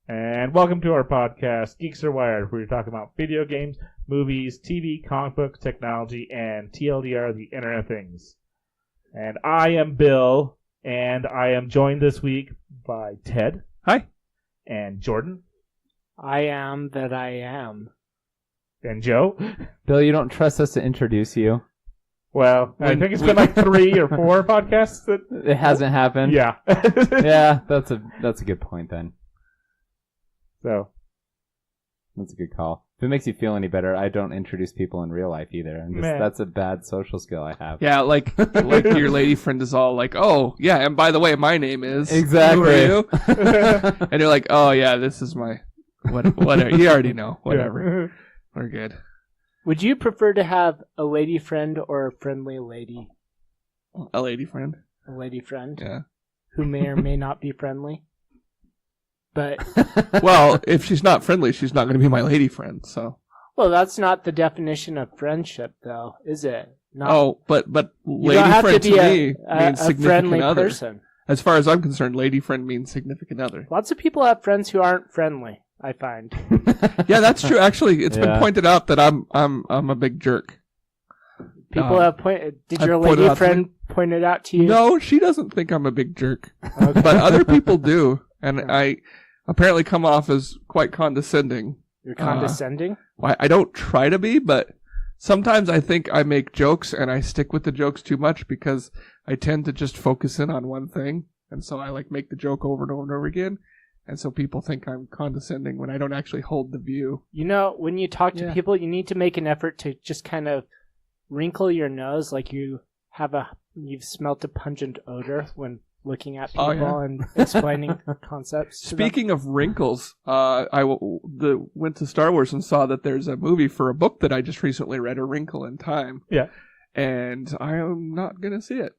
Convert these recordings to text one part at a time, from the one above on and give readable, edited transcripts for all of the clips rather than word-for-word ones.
And welcome to our podcast, Geeks Are Wired, where we talk about video games, movies, TV, comic books, technology, and TLDR, the Internet of Things. And I am Bill, and I am joined this week by Ted. Hi. And Jordan. I am that I am. And Joe. Bill, you don't trust us to introduce you. Well, I think it's been like 3 or 4 podcasts that It hasn't happened. Yeah. Yeah, that's a good point then. So that's a good call. If it makes you feel any better, I don't introduce people in real life either. That's a bad social skill I have. Yeah, like your lady friend is all like, "Oh, yeah, and by the way, my name is Exactly. Who are you?" And you're like, "Oh, yeah, this is my whatever." You already know. Whatever. Yeah. We're good. Would you prefer to have a lady friend or a friendly lady? A lady friend. A lady friend? Yeah. Who may or may not be friendly? But Well, if she's not friendly, she's not going to be my lady friend. So. well, that's not the definition of friendship, though, is it? Not, Oh, but you lady don't have friend to to be me means a significant friendly other. person. As far as I'm concerned, lady friend means significant other. Lots of people have friends who aren't friendly, I find. Yeah, that's true. Actually, it's been Yeah. pointed out that I'm a big jerk. People have pointed. Did I've your pointed lady out to friend point it out to you? No, she doesn't think I'm a big jerk. Okay. But other people do, and I apparently come off as quite condescending. You're condescending? I don't try to be, but sometimes I think I make jokes and I stick with the jokes too much because I tend to just focus in on one thing, and so I make the joke over and over and over again, and so people think I'm condescending when I don't actually hold the view. You know, when you talk to Yeah. people, you need to make an effort to just kind of wrinkle your nose like you've smelt a pungent odor when looking at people Oh, yeah. and explaining concepts. to them. Speaking of wrinkles, I went to Star Wars and saw that there's a movie for a book that I just recently read, A Wrinkle in Time. Yeah. And I am not going to see it.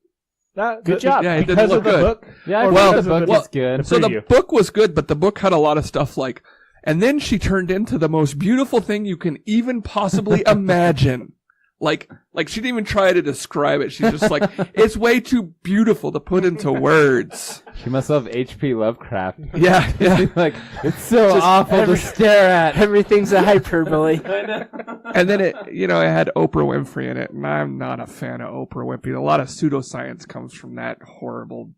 Good job. Yeah, it because didn't look of the good. book. Yeah, I Or think because the of book is good. So the preview. book was good, but the book had a lot of stuff like, and then she turned into the most beautiful thing you can even possibly imagine. Like she didn't even try to describe it. She's just like, it's way too beautiful to put into words. She must love H.P. Lovecraft. Yeah, yeah. Like, it's so Just awful to stare at. Everything's a hyperbole. And then it had Oprah Winfrey in it, and I'm not a fan of Oprah Winfrey. A lot of pseudoscience comes from that horrible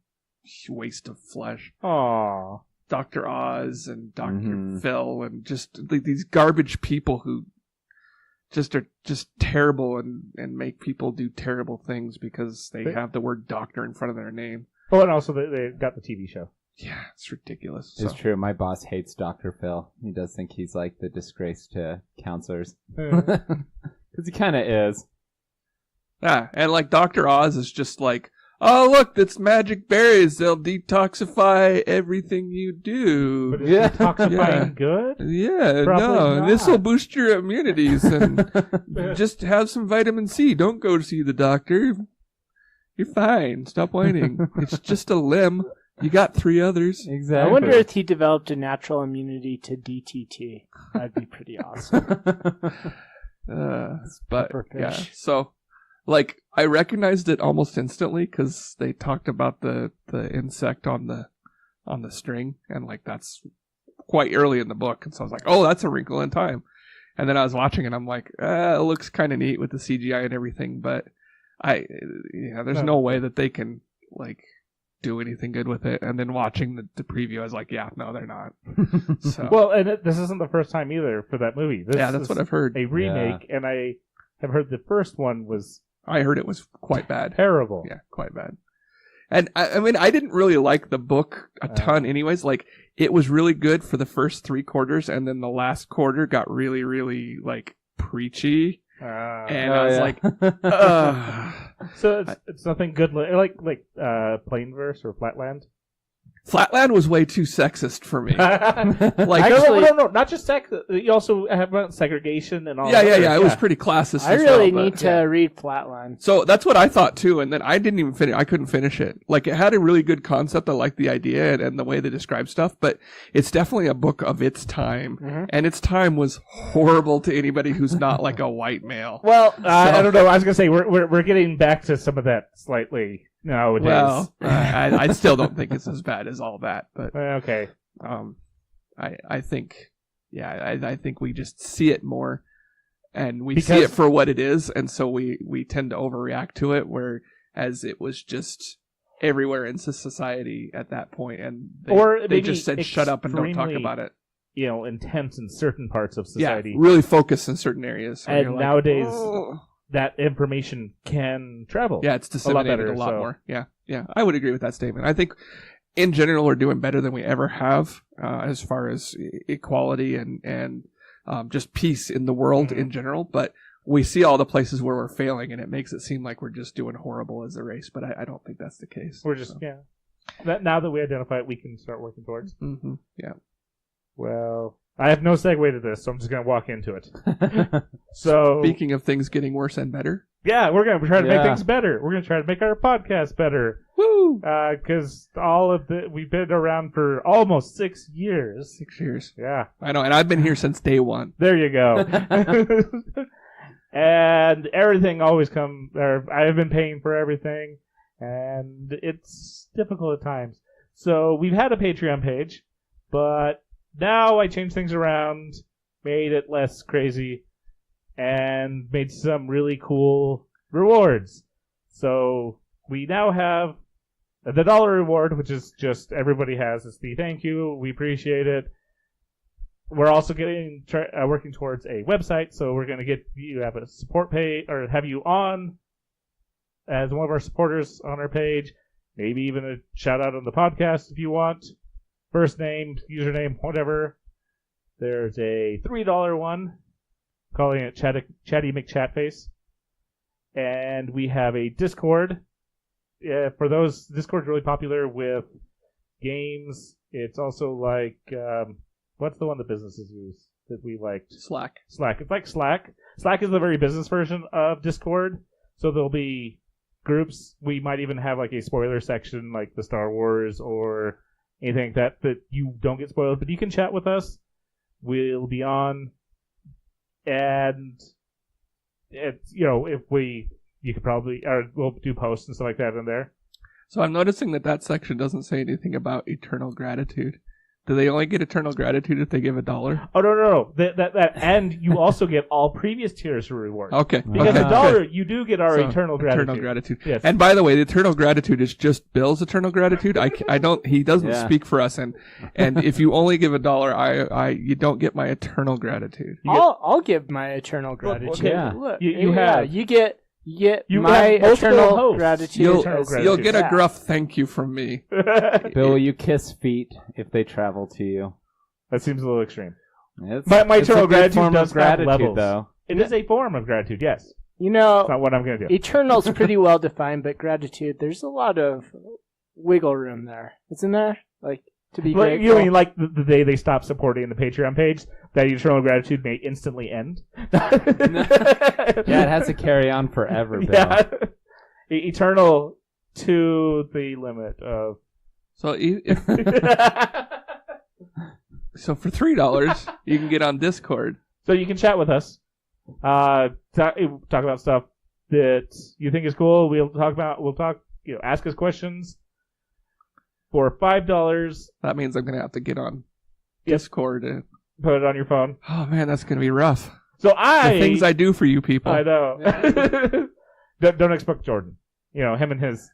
waste of flesh. Aw. Dr. Oz and Dr. Mhm. Phil and just these garbage people who are just terrible and make people do terrible things because they have the word doctor in front of their name. Oh, and also they got the TV show. Yeah, it's ridiculous. It's So- true. My boss hates Dr. Phil. He does think he's like the disgrace to counselors. Uh, Because he kind of is. Yeah, and like Dr. Oz is just like, oh look, that's magic berries. They'll detoxify everything you do. but is Yeah. detoxifying Yeah. good? Yeah, Probably no, not. this will boost your immunities and just have some vitamin C. Don't go to see the doctor. You're fine. Stop whining. It's just a limb. You got 3 others. Exactly. I wonder if he developed a natural immunity to DTT. That'd be pretty awesome. But Pepperfish. yeah, so like I recognized it almost instantly because they talked about the insect on the string, and like that's quite early in the book, and so I was like, oh, that's A Wrinkle in Time. And then I was watching it, I'm like, it looks kind of neat with the CGI and everything, but there's no way that they can like do anything good with it. And then watching the preview, I was like, yeah, no, they're not. So Well, and this isn't the first time either for that movie. This yeah, that's is what I've heard. a remake, and I have heard the first one was I heard it was quite bad. terrible. Yeah, quite bad. And I mean, I didn't really like the book a ton anyways. Like, it was really good for the first 3 quarters, and then the last quarter got really, really, like, preachy. And I was like, ugh. So it's nothing good like Plain Verse or Flatland. Flatland was way too sexist for me. Like Actually- no, not just sex. You also have segregation and all. Yeah, that. It was pretty classist. I as really well, need but- to read Flatline. So that's what I thought too, and then I didn't even finish. I couldn't finish it. Like, it had a really good concept. I liked the idea and the way they describe stuff, but it's definitely a book of its time, and its time was horrible to anybody who's not like a white male. Well, I don't know. I was gonna say we're getting back to some of that slightly nowadays. Well, I still don't think it's as bad as all that, but Okay. I think we just see it more, and we see it for what it is, and so we tend to overreact to it, whereas it was just everywhere in society at that point, and they just said shut up and don't talk about it. Intense in certain parts of society. Yeah, really focus in certain areas. So and nowadays, that information can travel. Yeah, it's disseminated a lot more. Yeah, I would agree with that statement. I think, in general, we're doing better than we ever have as far as equality and just peace in the world in general. But we see all the places where we're failing, and it makes it seem like we're just doing horrible as a race. But I don't think that's the case. We're just, now that we identify it, we can start working towards. Mm-hmm. Yeah. Well, I have no segue to this, so I'm just going to walk into it. So, speaking of things getting worse and better. Yeah, we're going to try to make things better. We're going to try to make our podcast better. Woo! Because we've been around for almost 6 years. 6 years. Yeah. I know, and I've been here since day one. There you go. And everything always comes, I've been paying for everything, and it's difficult at times. So we've had a Patreon page, but now I changed things around, made it less crazy, and made some really cool rewards. So we now have the $1 reward, which is just everybody has. It's the thank you. We appreciate it. We're also working towards a website, so we're going to get you have a support page, or have you on as one of our supporters on our page. Maybe even a shout out on the podcast if you want. First name, username, whatever. There's a $3 one, calling it Chatty McChatface. And we have a Discord. For those, Discord's really popular with games. It's also like, what's the one that businesses use that we liked? Slack. It's like Slack. Slack is the very business version of Discord. So there'll be groups. We might even have like a spoiler section, like the Star Wars or anything like that you don't get spoiled. But you can chat with us. We'll be on. And it's, you could probably, or we'll do posts and stuff like that in there. So I'm noticing that section doesn't say anything about eternal gratitude. Do they only get eternal gratitude if they give $1? Oh, no. That and you also get all previous tiers of reward. Okay. Because $1, you do get our eternal gratitude. Eternal gratitude. Yes. And by the way, the eternal gratitude is just Bill's eternal gratitude. He doesn't speak for us. And if you only give $1, you don't get my eternal gratitude. I'll give my eternal gratitude. Okay. Yeah. Look, you get my eternal gratitude. You'll get a gruff thank you from me. Bill, you kiss feet if they travel to you. That seems a little extreme. My eternal gratitude does have levels. Though. It is a form of gratitude, yes. It's not what I'm going to do. Eternal's pretty well defined, but gratitude, there's a lot of wiggle room there. Isn't there? Like, to be grateful. You mean like the day they stop supporting the Patreon page, that eternal gratitude may instantly end? Yeah, it has to carry on forever, Bill. Yeah. Eternal to the limit of... So so for $3, you can get on Discord. So you can chat with us. Talk about stuff that you think is cool. We'll talk, ask us questions. For $5... That means I'm going to have to get on Discord and put it on your phone. Oh, man, that's going to be rough. So the things I do for you people. I know. Don't expect Jordan. Him and his,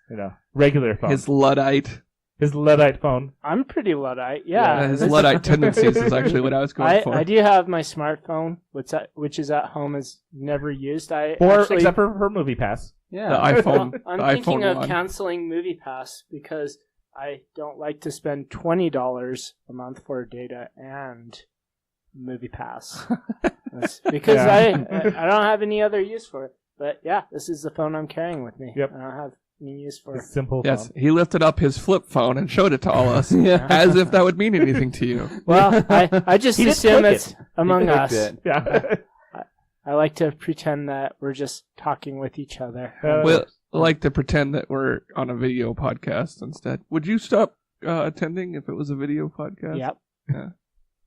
regular phone. His Luddite phone. I'm pretty Luddite, yeah. His Luddite tendencies is actually what I was going for. I do have my smartphone, which is at home, is never used. Except for Movie Pass. Yeah. The iPhone. I'm thinking of canceling Movie Pass because I don't like to spend $20 a month for data and Movie Pass. Because I don't have any other use for it. But yeah, this is the phone I'm carrying with me. Yep. I don't have any use for it. Simple phone. Yes, he lifted up his flip phone and showed it to all us as if that would mean anything to you. Well, I just assume it's among us. Yeah. I like to pretend that we're just talking with each other. Well, I like to pretend that we're on a video podcast instead. Would you stop attending if it was a video podcast? Yep.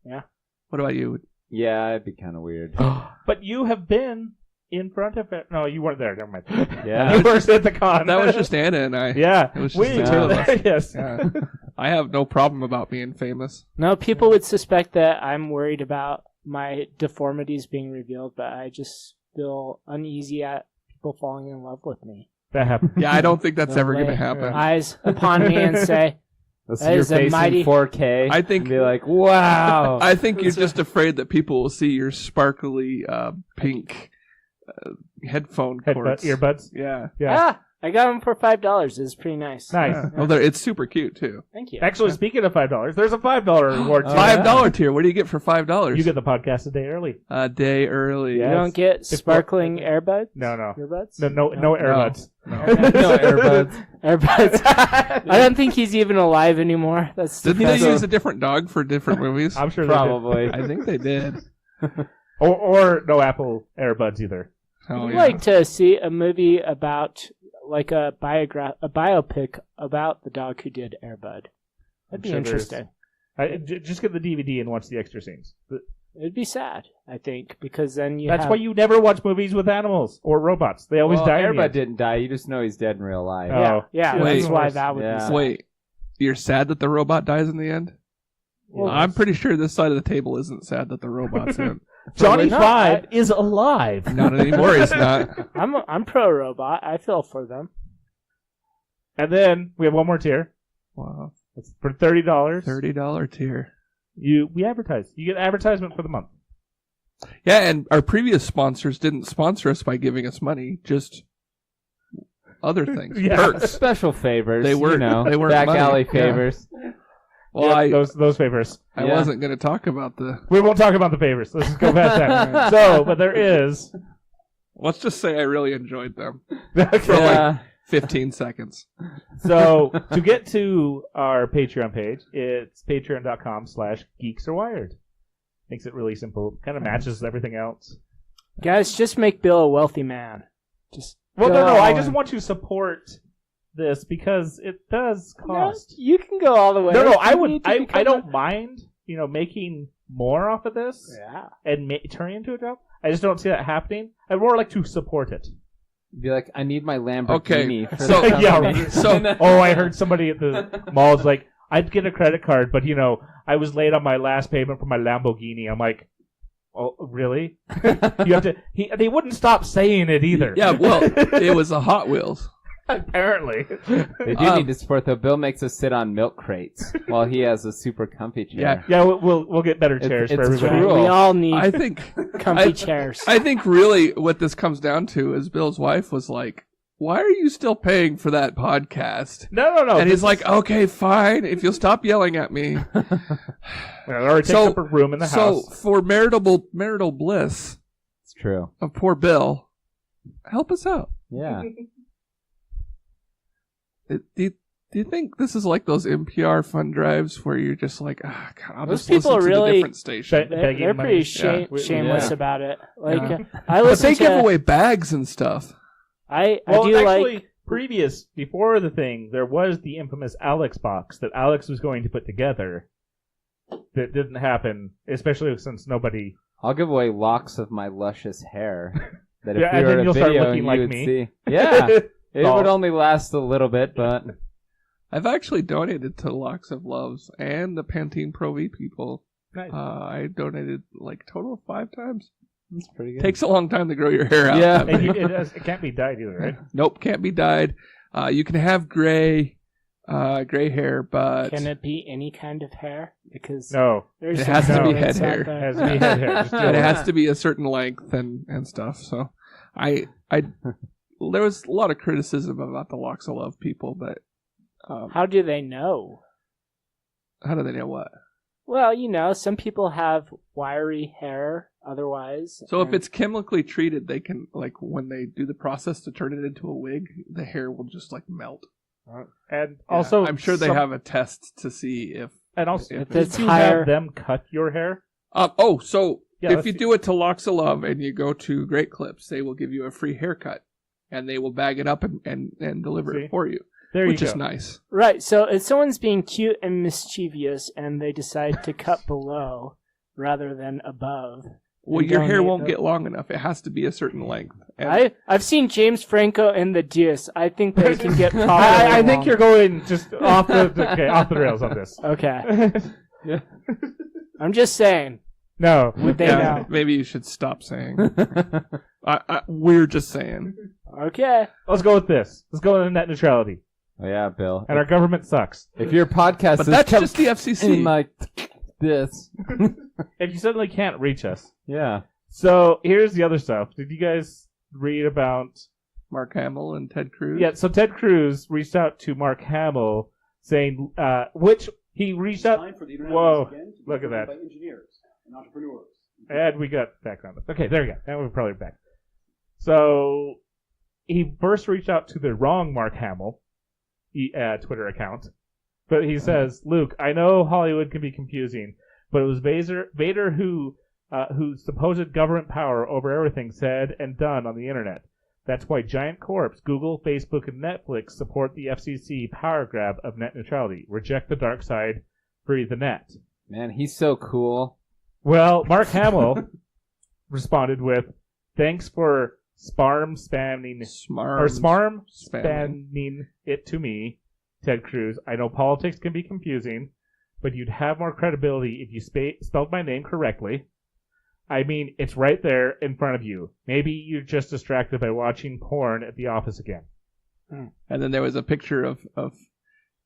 Yeah. What about you? Yeah, it'd be kind of weird. But you have been in front of it. No, you weren't there. Never mind. Yeah. You weren't at the con. That was just Anna and I. Yeah. It was just the two two of us. Yes. Yeah. I have no problem about being famous. No, people would suspect that I'm worried about my deformities being revealed, but I just feel uneasy at people falling in love with me. That happened. Yeah, I don't think that's They'll ever going to lay happen. eyes upon me and say, Let's That see your is a face mighty- in 4K. I think- and be like, wow. I think you're just afraid that people will see your sparkly pink headphone cords. Earbuds. Yeah. Yeah. I got them for $5. It's pretty nice. Nice. Yeah. Well, it's super cute too. Thank you. Actually, speaking of $5, there's a $5 reward too. Oh, yeah. $5 tier. What do you get for $5? You get the podcast a day early. a day early. You Yeah. don't get It's sparkling earbuds? No. Earbuds? No earbuds. No earbuds. Earbuds. I don't think he's even alive anymore. That's Didn't they depressing. use a different dog for different movies? I'm sure Probably. I think they did. they did. Or no Apple earbuds either. Oh I'd yeah. like to see a movie about, like a biopic about the dog who did Airbud. That'd be sure there is. interesting. Just get the DVD and watch the extra scenes. It'd be sad, I think, because then you That's have... why you never watch movies with animals or robots. They always Well, die. in the Airbud end. didn't die. You just know he's dead in real life. Oh. Yeah, Wait. that's why that would Yeah. be sad. Wait, you're sad that the robot dies in the end? Well, I'm pretty sure this side of the table isn't sad that the robot's in. Johnny No, 5 is alive. Not anymore. He's not. I'm pro robot. I feel for them. And then we have one more tier. Wow. It's for $30. $30 tier. We advertise. You get advertisement for the month. Yeah, and our previous sponsors didn't sponsor us by giving us money, just other things. Yeah. Perks. Special favors. They weren't- they weren't back money. alley Yeah. favors. Well, Yeah, those favors. I Yeah. wasn't going to talk about the... We won't talk about the favors. Let's just go past that. So, but there is. Let's just say I really enjoyed them. Okay. Yeah. 15 seconds. So to get to our Patreon page, it's patreon.com/geeksarwired. Makes it really simple. Kind of matches everything else. Guys, just make Bill a wealthy man. Just Well, go no. I on. just want to support this because it does cost. You can go all the way. No. If I you would. need to I become don't mind. Making more off of this Yeah. and turning into a job. I just don't see that happening. I'd more like to support it. Be like, I need my Lamborghini Okay, for so- the Yeah, company. right. So- Oh, I heard somebody at the mall's like, I'd get a credit card, but I was late on my last payment for my Lamborghini. I'm like, oh, really? You have to. They wouldn't stop saying it either. Yeah, well, it was a Hot Wheels. Apparently. They do need to support though. Bill makes us sit on milk crates while he has a super comfy chair. Yeah, we'll get better chairs for it's everybody. true. We all need I think comfy chairs. I think really what this comes down to is Bill's wife was like, why are you still paying for that podcast? No. And he's like, okay, fine, if you'll stop yelling at me. It already takes up a room in the So house. for marital bliss It's true. of poor Bill, help us out. Yeah. Do you think this is like those NPR fund drives where you're just like, God, I'll Those just listen people to really- the different station? Begging They're money. pretty shameless Yeah. about it. Like Yeah. I But listen they to. give away bags and stuff. I Well, do actually, like. before the thing, there was the infamous Alex box that Alex was going to put together. That didn't happen, especially since nobody. I'll give away locks of my luscious hair. That if Yeah, we and were then in a you'll start video, looking you like would me. see. Yeah. It Oh. would only last a little bit, but I've actually donated to Locks of Loves and the Pantene Pro V people. Nice. I donated like total of 5 times. it's pretty good. Takes a long time to grow your hair out. Yeah. And it can't be dyed either, right? Nope, can't be dyed. You can have gray hair, but Can it be any kind of hair? Because No, there's It some has to be comments head out hair. there. it has to be head hair. Just deal and it with has to be a certain length and stuff. So I there was a lot of criticism about the Locks of Love people, but How do they know? how do they know what? Well, some people have wiry hair otherwise. So if and- it's chemically treated, they can, like, when they do the process to turn it into a wig, the hair will just, like, melt. And Yeah, also, I'm sure they have a test to see if... And also, if did it's you higher- have them cut your hair? So Yeah, if let's you see. do it to Locks of Love and you go to Great Clips, they will give you a free haircut. And they will bag it up and deliver See? it for you, There which you is go. nice. Right, so if someone's being cute and mischievous and they decide to cut below rather than above, Well, your hair won't get long enough. It has to be a certain length. And I've seen James Franco in the Deuce. I think they can get properly I think long. you're going just off the rails on this. Okay. Yeah. I'm just saying. No. Would they know? maybe you should stop saying. We're just saying. Okay. Let's go with this. Let's go with net neutrality. Oh, yeah, Bill. And our government sucks. If your podcast But is that's just the FCC. like this. If you suddenly can't reach us. Yeah. So here's the other stuff. Did you guys read about... Mark Hamill and Ted Cruz? Yeah, so Ted Cruz reached out to Mark Hamill saying, which he reached out... Whoa, look at that. By engineers and entrepreneurs. And we got background. Okay, there we go. Now we're probably back. So he first reached out to the wrong Mark Hamill Twitter account. But he says, Luke, I know Hollywood can be confusing, but it was Vader whose supposed government power over everything said and done on the internet. That's why Giant Corps, Google, Facebook, and Netflix support the FCC power grab of net neutrality. Reject the dark side, free the net. Man, he's so cool. Well, Mark Hamill responded with, thanks for spamming it to me, Ted Cruz. I know politics can be confusing, but you'd have more credibility if you spelled my name correctly. I mean, it's right there in front of you. Maybe you're just distracted by watching porn at the office again. And then there was a picture of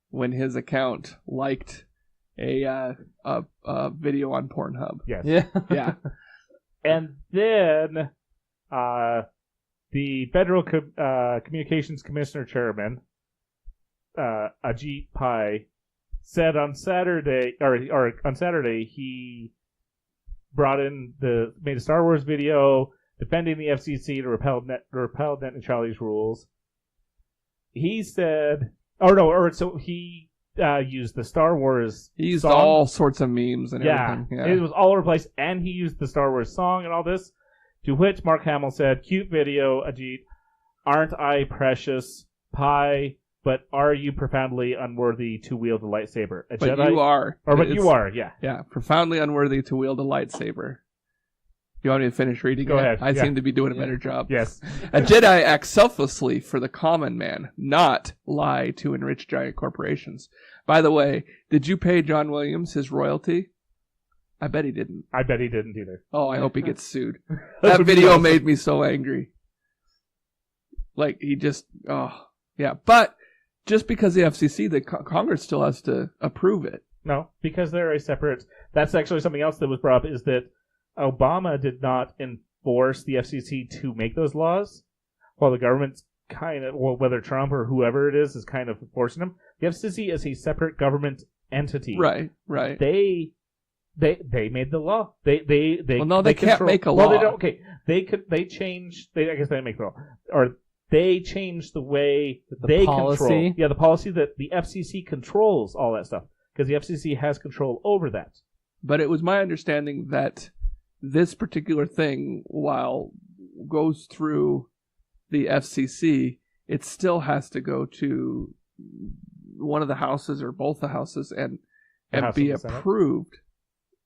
when his account liked a video on Pornhub. Yes. Yeah. Yeah. And then the Federal Communications Commissioner Chairman, Ajit Pai, said on Saturday, or on Saturday, he made a Star Wars video defending the FCC to repel net neutrality's rules. He said, so he used the Star Wars. He used song. all sorts of memes and everything. Yeah, it was all over the place, and he used the Star Wars song and all this. To which Mark Hamill said, "Cute video, Ajit. Aren't I precious? Pie. But are you profoundly unworthy to wield a lightsaber? A but Jedi? You are. You are, yeah. Yeah, profoundly unworthy to wield a lightsaber. You want me to finish reading Go it? ahead. I seem to be doing a better job. Yes. A Jedi acts selflessly for the common man, not lie to enrich giant corporations. By the way, did you pay John Williams his royalty? I bet he didn't. I bet he didn't either. Oh, I hope he gets sued. That video made me so angry. Like, he just... Oh, yeah. But just because the FCC, the Congress still has to approve it. No, because they're a separate... That's actually something else that was brought up, is that Obama did not enforce the FCC to make those laws, while the government's kind of... Well, whether Trump or whoever it is kind of enforcing them. The FCC is a separate government entity. Right. They made the law. They well, no, they can't make a law. Well, they don't. Okay, I guess they didn't make the law, or they changed the way they control. Yeah, the policy that the FCC controls all that stuff, because the FCC has control over that. But it was my understanding that this particular thing, while goes through the FCC, it still has to go to one of the houses or both the houses and be approved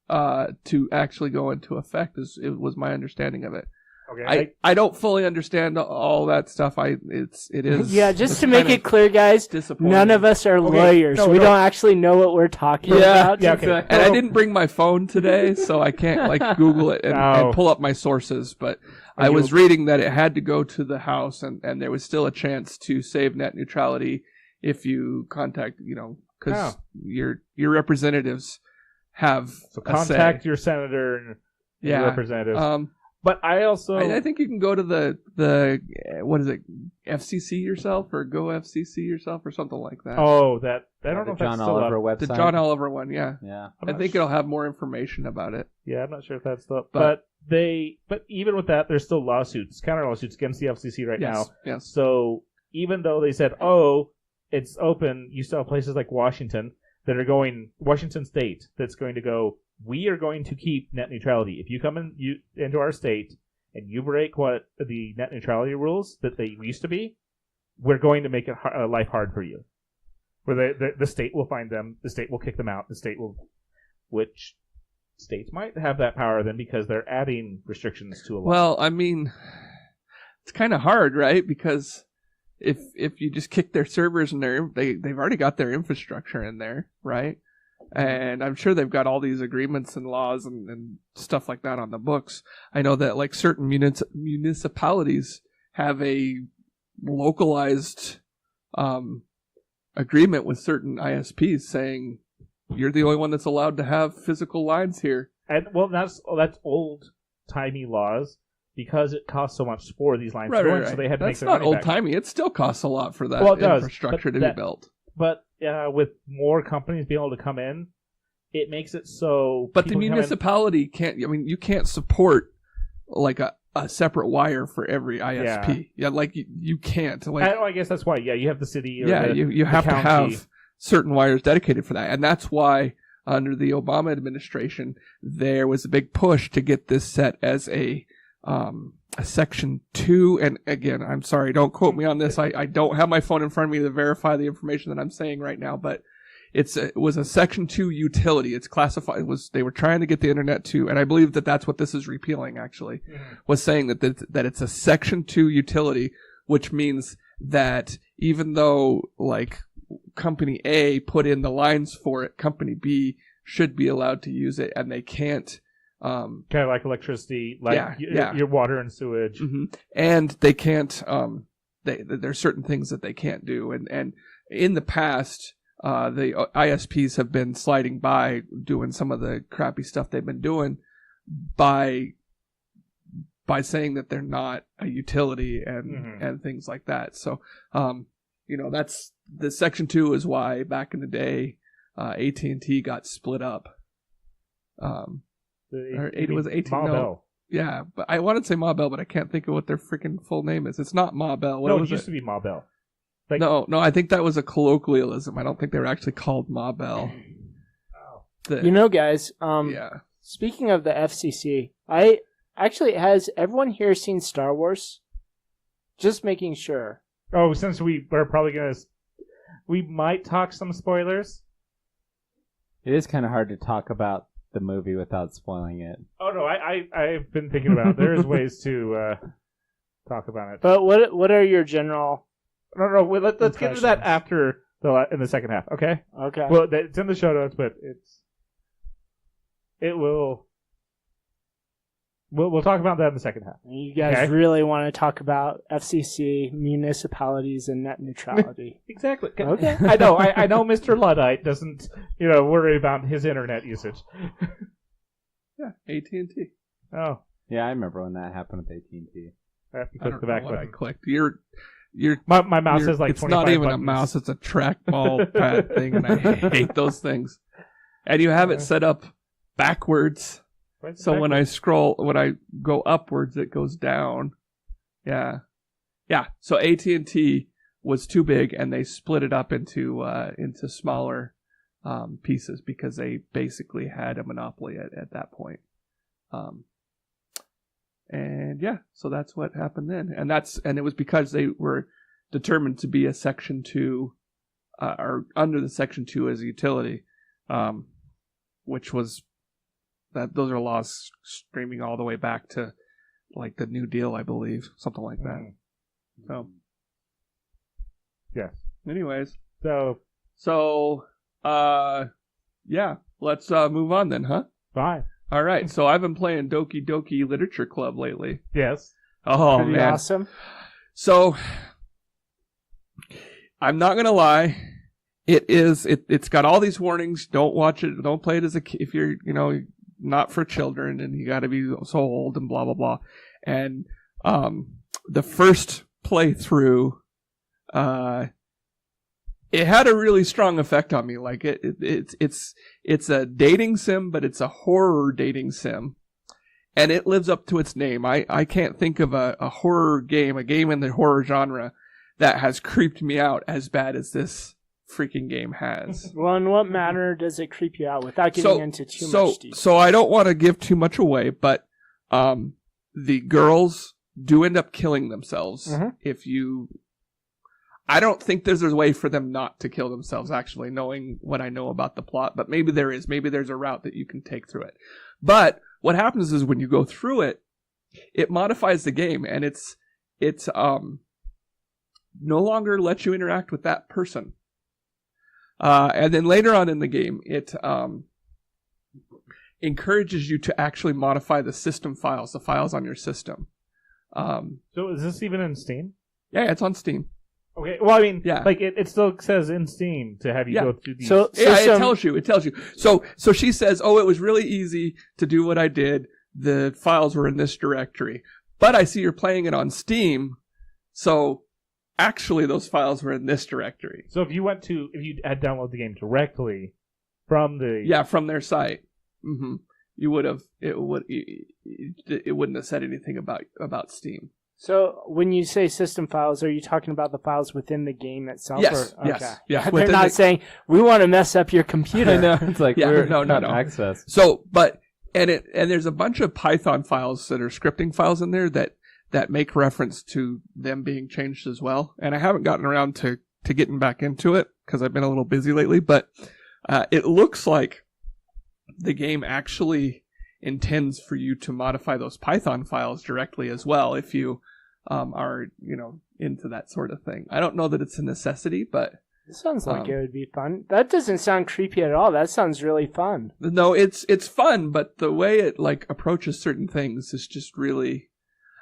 to actually go into effect. It was my understanding of it. Okay, I don't fully understand all that stuff. It is. Yeah, just to make it clear, guys, none of us are lawyers. We don't actually know what we're talking about. Yeah, okay. And I didn't bring my phone today, so I can't Google it and pull up my sources. But I was reading that it had to go to the House, and there was still a chance to save net neutrality if you contact, because your representatives have contact your senator and your representative. But I also... I think you can go to the what is it, FCC yourself, or Go FCC yourself, or something like that. Oh, that... I don't know if John that's still Oliver up. website. The John Oliver one, yeah. Yeah. I think it'll have more information about it. Yeah, I'm not sure if that's still up. But even with that, there's still lawsuits, counter lawsuits against the FCC right now. Yes. So even though they said, it's open, you still have places like Washington State, that's going to go, we are going to keep net neutrality. If you come into our state and you break what the net neutrality rules that they used to be, we're going to make it life hard for you. Where the state will find them, the state will kick them out, the state will, which states might have that power then because they're adding restrictions to a law. Well, I mean, it's kind of hard, right? Because if you just kick their servers and they've already got their infrastructure in there, right? And I'm sure they've got all these agreements and laws and stuff like that on the books. I know that like certain municipalities have a localized agreement with certain ISPs saying you're the only one that's allowed to have physical lines here. And well, that's old timey laws because it costs so much for these lines Right, to go right, in, right. so they had to That's make their not money old back. timey. It still costs a lot for that Well, it does, infrastructure but to be built. But with more companies being able to come in, it makes it so. But the people can come in- municipality can't. I mean, you can't support like a separate wire for every ISP. Yeah, like you can't. Like, I guess that's why. Yeah, you have the city. Or you have to county. have certain wires dedicated for that, and that's why under the Obama administration there was a big push to get this set as a Section 2. And again, I'm sorry, don't quote me on this. I don't have my phone in front of me to verify the information that I'm saying right now, but it was a Section 2 utility. It's classified. They were trying to get the internet to, and I believe that that's what this is repealing. Actually, was saying that it's a Section 2 utility, which means that even though like Company A put in the lines for it, Company B should be allowed to use it, and they can't. Kind of like electricity, like your water and sewage, and they can't. There's certain things that they can't do, and in the past. The ISPs have been sliding by doing some of the crappy stuff they've been doing by saying that they're not a utility and things like that. So, that's the Section 2 is why back in the day, AT&T got split up. It was AT&T. Ma Bell. Yeah, but I wanted to say Ma Bell, but I can't think of what their freaking full name is. It's not Ma Bell. No, it used to be Ma Bell. Like, no, I think that was a colloquialism. I don't think they were actually called Ma Bell. Guys, speaking of the FCC, has everyone here seen Star Wars? Just making sure. Oh, since we're probably we might talk some spoilers. It is kind of hard to talk about the movie without spoiling it. Oh no, I've been thinking about it. There's ways to talk about it. But what are your general? No. Let's get to that after in the second half. Okay. Okay. Well, it's in the show notes, but it will. We'll talk about that in the second half. You guys really want to talk about FCC, municipalities, and net neutrality? Exactly. Okay. I know. Mr. Luddite doesn't, worry about his internet usage. Yeah, AT&T. Oh. Yeah, I remember when that happened with AT&T. I have to I click don't the know back what I button. clicked. My mouse has like it's 25 not even buttons. a mouse, it's a trackball pad thing, and I hate those things. And you have it set up backwards, so when I go upwards, it goes down. Yeah. So AT&T was too big, and they split it up into smaller pieces because they basically had a monopoly at that point. And so that's what happened then. And it was because they were determined to be a Section 2, or under the Section 2 as a utility, which was those are laws streaming all the way back to like the New Deal, I believe, something like that. So, yes. Anyways, so let's move on then, huh? Fine. All right, so I've been playing Doki Literature Club lately. Yes. Oh, Pretty man. awesome. So, I'm not going to lie. It's got all these warnings. Don't watch it. Don't play it as if you're, not for children and you got to be so old and blah, blah, blah. And the first playthrough, it had a really strong effect on me. Like it's a dating sim, but it's a horror dating sim, and it lives up to its name. I can't think of a horror game, a game in the horror genre that has creeped me out as bad as this freaking game has. Well, in what manner does it creep you out without getting into too much detail? So I don't want to give too much away, but the girls do end up killing themselves if you. I don't think there's a way for them not to kill themselves, actually, knowing what I know about the plot. But maybe there is. Maybe there's a route that you can take through it. But what happens is when you go through it, it modifies the game, and it's no longer lets you interact with that person. And then later on in the game, it encourages you to actually modify the system files, the files on your system. So is this even in Steam? Yeah, it's on Steam. Okay, well, I mean, Yeah. like it still says in Steam to have you Yeah. go through these. So Yeah, system- it tells you. So she says, "Oh, it was really easy to do what I did. The files were in this directory, but I see you're playing it on Steam, so actually those files were in this directory." So if you had downloaded the game directly from the From their site, you would have. It wouldn't have said anything about Steam. So when you say system files, are you talking about the files within the game itself? Yes, Or, yes, yeah. They're Within not the- saying we want to mess up your computer. I know. It's like Yeah, we're no. access. So, and there's a bunch of Python files that are scripting files in there that make reference to them being changed as well. And I haven't gotten around to getting back into it because I've been a little busy lately. But it looks like the game actually intends for you to modify those Python files directly as well if you are into that sort of thing. I don't know that it's a necessity, but It sounds like it would be fun. That doesn't sound creepy at all. That sounds really fun. no, it's fun. But the way it approaches certain things is just really.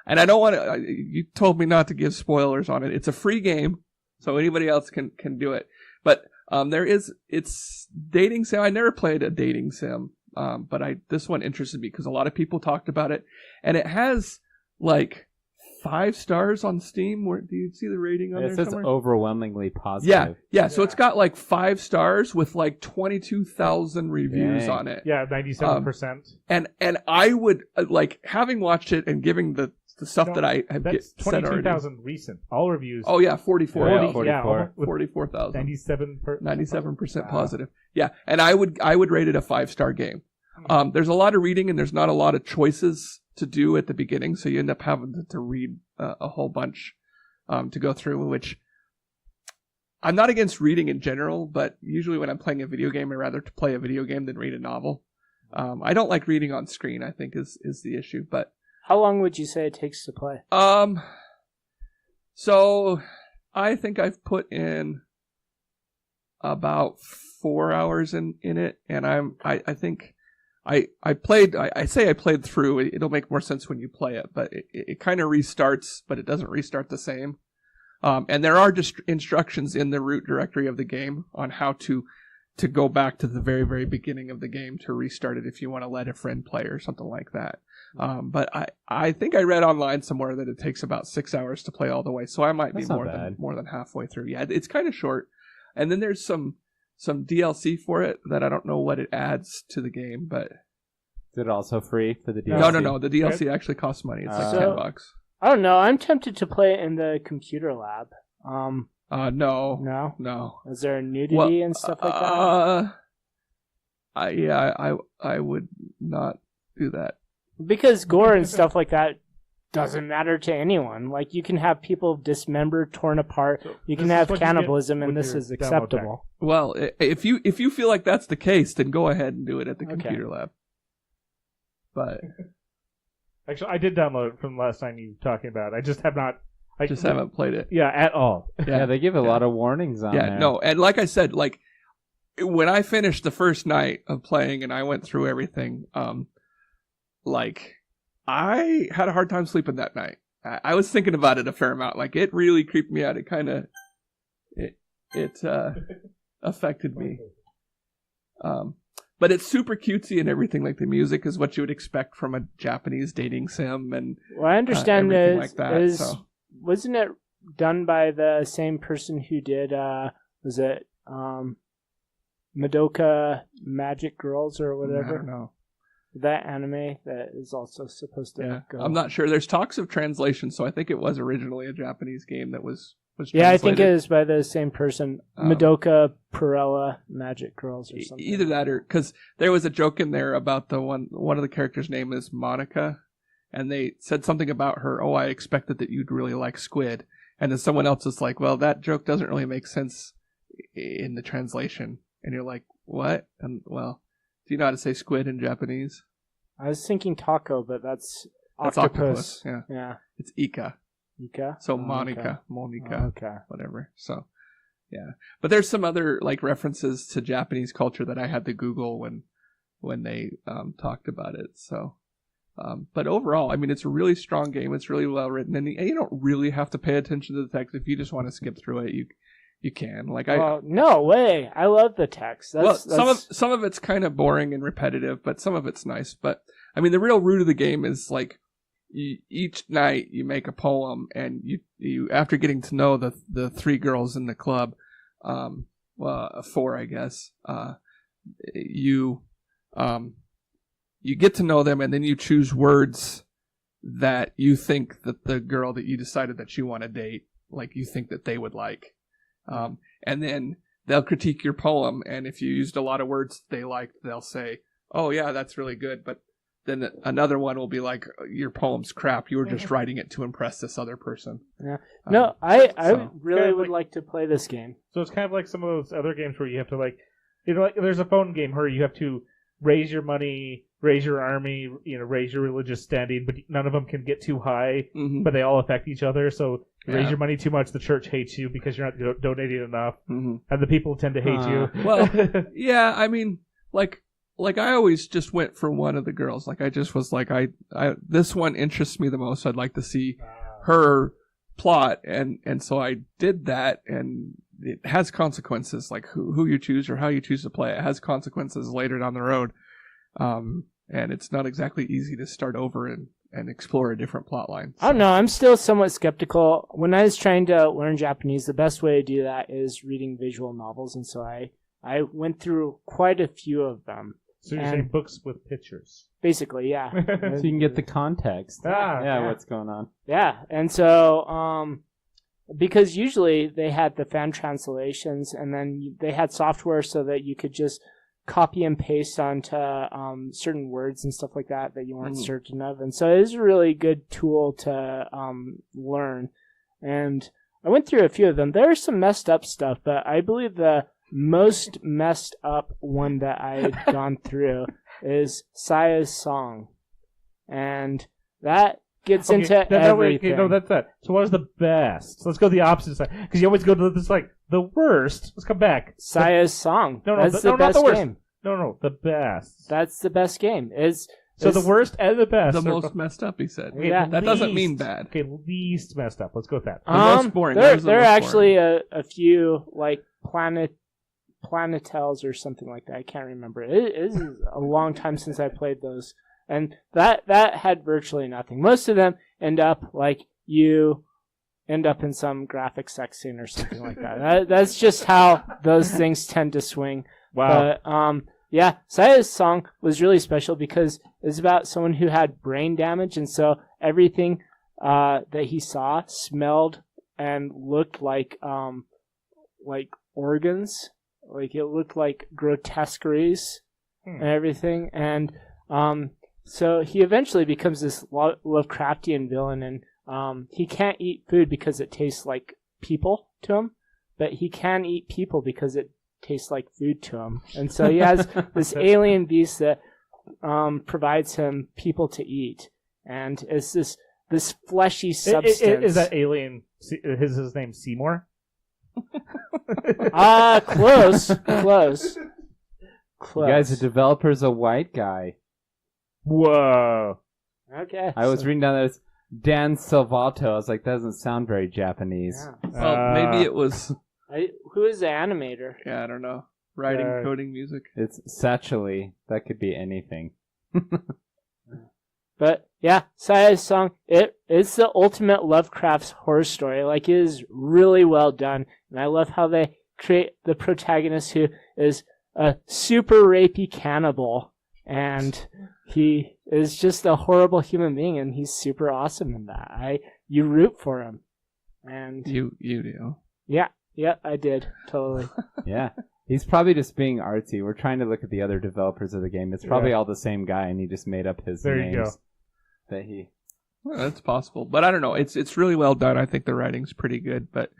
And I don't want to. You told me not to give spoilers on it. It's a free game, so anybody else can do it. But it's dating sim. I never played a dating sim, but this one interested me because a lot of people talked about it, and it has 5 stars on Steam. Do you see the rating on It there says somewhere? overwhelmingly positive. Yeah. So it's got 5 stars with 22,000 reviews Dang. on it. Yeah, 97%. And I would having watched it and giving the stuff that I have That's said already. 22,000 recent. All reviews. Oh yeah, 44. Yeah, 40, 44. 44,000. 97%. positive. Yeah, and I would rate it a 5-star game. There's a lot of reading and there's not a lot of choices to do at the beginning, so you end up having to read a whole bunch to go through, which I'm not against reading in general, but usually when I'm playing a video game, I'd rather to play a video game than read a novel. I don't like reading on screen, I think is the issue, but How long would you say it takes to play? so I think I've put in about 4 hours in it, and I think I say I played through. It'll make more sense when you play it, but it kind of restarts, but it doesn't restart the same. And there are just instructions in the root directory of the game on how to go back to the very, very beginning of the game to restart it if you want to let a friend play or something like that. But I think I read online somewhere that it takes about 6 hours to play all the way, so I might That's be not bad. more than halfway through. Yeah, it's kind of short. And then there's some DLC for it that I don't know what it adds to the game, but Is it also free for the DLC? no. The DLC actually costs money. It's like So- $10. I don't know. I'm tempted to play it in the computer lab. No. No? Is there nudity and stuff like that? I would not do that. Because gore and stuff like that doesn't matter to anyone. Like, you can have people dismembered, torn apart. You can this is have what you get cannibalism, and with this your is download acceptable. Well, if you feel like that's the case, then go ahead and do it at the Okay. computer lab. But Actually, I did download it from last time you were talking about. I just have not. I just haven't played it. Yeah, at all. Yeah, they give a lot of warnings on there. No, and like I said, when I finished the first night of playing and I went through everything, I had a hard time sleeping that night. I was thinking about it a fair amount. It really creeped me out. It kind of it affected me. But it's super cutesy and everything. Like, the music is what you would expect from a Japanese dating sim, and What I understand everything is, like that. is So. wasn't it done by the same person who did, was it Madoka Magic Girls or I whatever? don't know. That anime that is also supposed to Yeah, go. I'm not sure. There's talks of translation, so I think it was originally a Japanese game that was Yeah, I think it translated. is by the same person. Madoka Perella Magic Girls or something. Either that, or because there was a joke in there about one of the characters' name is Monica, and they said something about her. Oh, I expected that you'd really like squid, and then someone else is like, well, that joke doesn't really make sense in the translation, and you're like, what? And well, do you know how to say squid in Japanese? I was thinking taco, but that's octopus. Yeah. Yeah. It's Ika. Ika? So Oh, Monica, okay. whatever. So, yeah. But there's some other like references to Japanese culture that I had to Google when they talked about it. So, but overall, I mean, it's a really strong game. It's really well written, and you don't really have to pay attention to the text. If you just want to skip through it, you can. Like no way. I love the text. Some of it's kind of boring and repetitive, but some of it's nice. But I mean, the real root of the game is like each night you make a poem, and you after getting to know the three girls in the club, four I guess, you get to know them, and then you choose words that you think that the girl that you decided that you want to date, like you think that they would like. And then they'll critique your poem, and if you used a lot of words they liked, they'll say, "Oh yeah, that's really good." But then another one will be like, "Your poem's crap. You were just writing it to impress this other person." Yeah. No, I really would like to play this game. So it's kind of like some of those other games where you have to like there's a phone game where you have to raise your money, raise your army, raise your religious standing, but none of them can get too high, but they all affect each other. So you raise your money too much, the church hates you because you're not donating enough, and the people tend to hate you. Well, yeah, I mean, like I always just went for one of the girls. Like I just was like, I this one interests me the most. I'd like to see her plot, and so I did that, and it has consequences, like who you choose or how you choose to play. It has consequences later down the road, and it's not exactly easy to start over and explore a different plot line. So. I don't know. I'm still somewhat skeptical. When I was trying to learn Japanese, the best way to do that is reading visual novels, and so I went through quite a few of them. So you're saying books with pictures? Basically, yeah. So you can get the context. Yeah, what's going on. Yeah, and so because usually they had the fan translations, and then they had software so that you could just copy and paste onto certain words and stuff like that you weren't certain of. And so it is a really good tool to learn. And I went through a few of them. There's some messed up stuff, but I believe the most messed up one that I've gone through is Saya's song. And that gets into everything. No, that's that. So what is the best? So let's go to the opposite side. Because you always go to this, like, the worst. Let's come back. Saya's song. That's the best not the worst. game. No, the best. That's the best game. So the worst and the best. The most messed up, he said. Okay, yeah. That doesn't mean bad. Okay, least messed up. Let's go with that. The most boring. There are actually a few, like, Planetels or something like that. I can't remember. It is a long time since I played those. And that had virtually nothing. Most of them end up like you end up in some graphic sex scene or something like that. That's just how those things tend to swing. Wow. But, yeah, Saya's song was really special because it's about someone who had brain damage, and so everything that he saw smelled and looked like organs. Like it looked like grotesqueries and everything. And so he eventually becomes this Lovecraftian villain, and he can't eat food because it tastes like people to him, but he can eat people because it tastes like food to him. And so he has this alien beast that provides him people to eat, and it's this fleshy substance. Is that alien? Is his name Seymour? Close. You guys, the developer's a white guy. Whoa. Okay. I was reading down that it's Dan Salvato. I was like, that doesn't sound very Japanese. Yeah. Well, maybe it was... Who is the animator? Yeah, I don't know. Writing, coding, music. It's Satchely. That could be anything. But yeah, Saya's song, it's the ultimate Lovecraft's horror story. Like, it is really well done. And I love how they create the protagonist who is a super rapey cannibal. And he is just a horrible human being, and he's super awesome in that. You root for him. And you do. Yeah, I did. Totally. Yeah. He's probably just being artsy. We're trying to look at the other developers of the game. It's probably all the same guy, and he just made up his names. You go. Well, that's possible. But I don't know. It's really well done. I think the writing's pretty good. But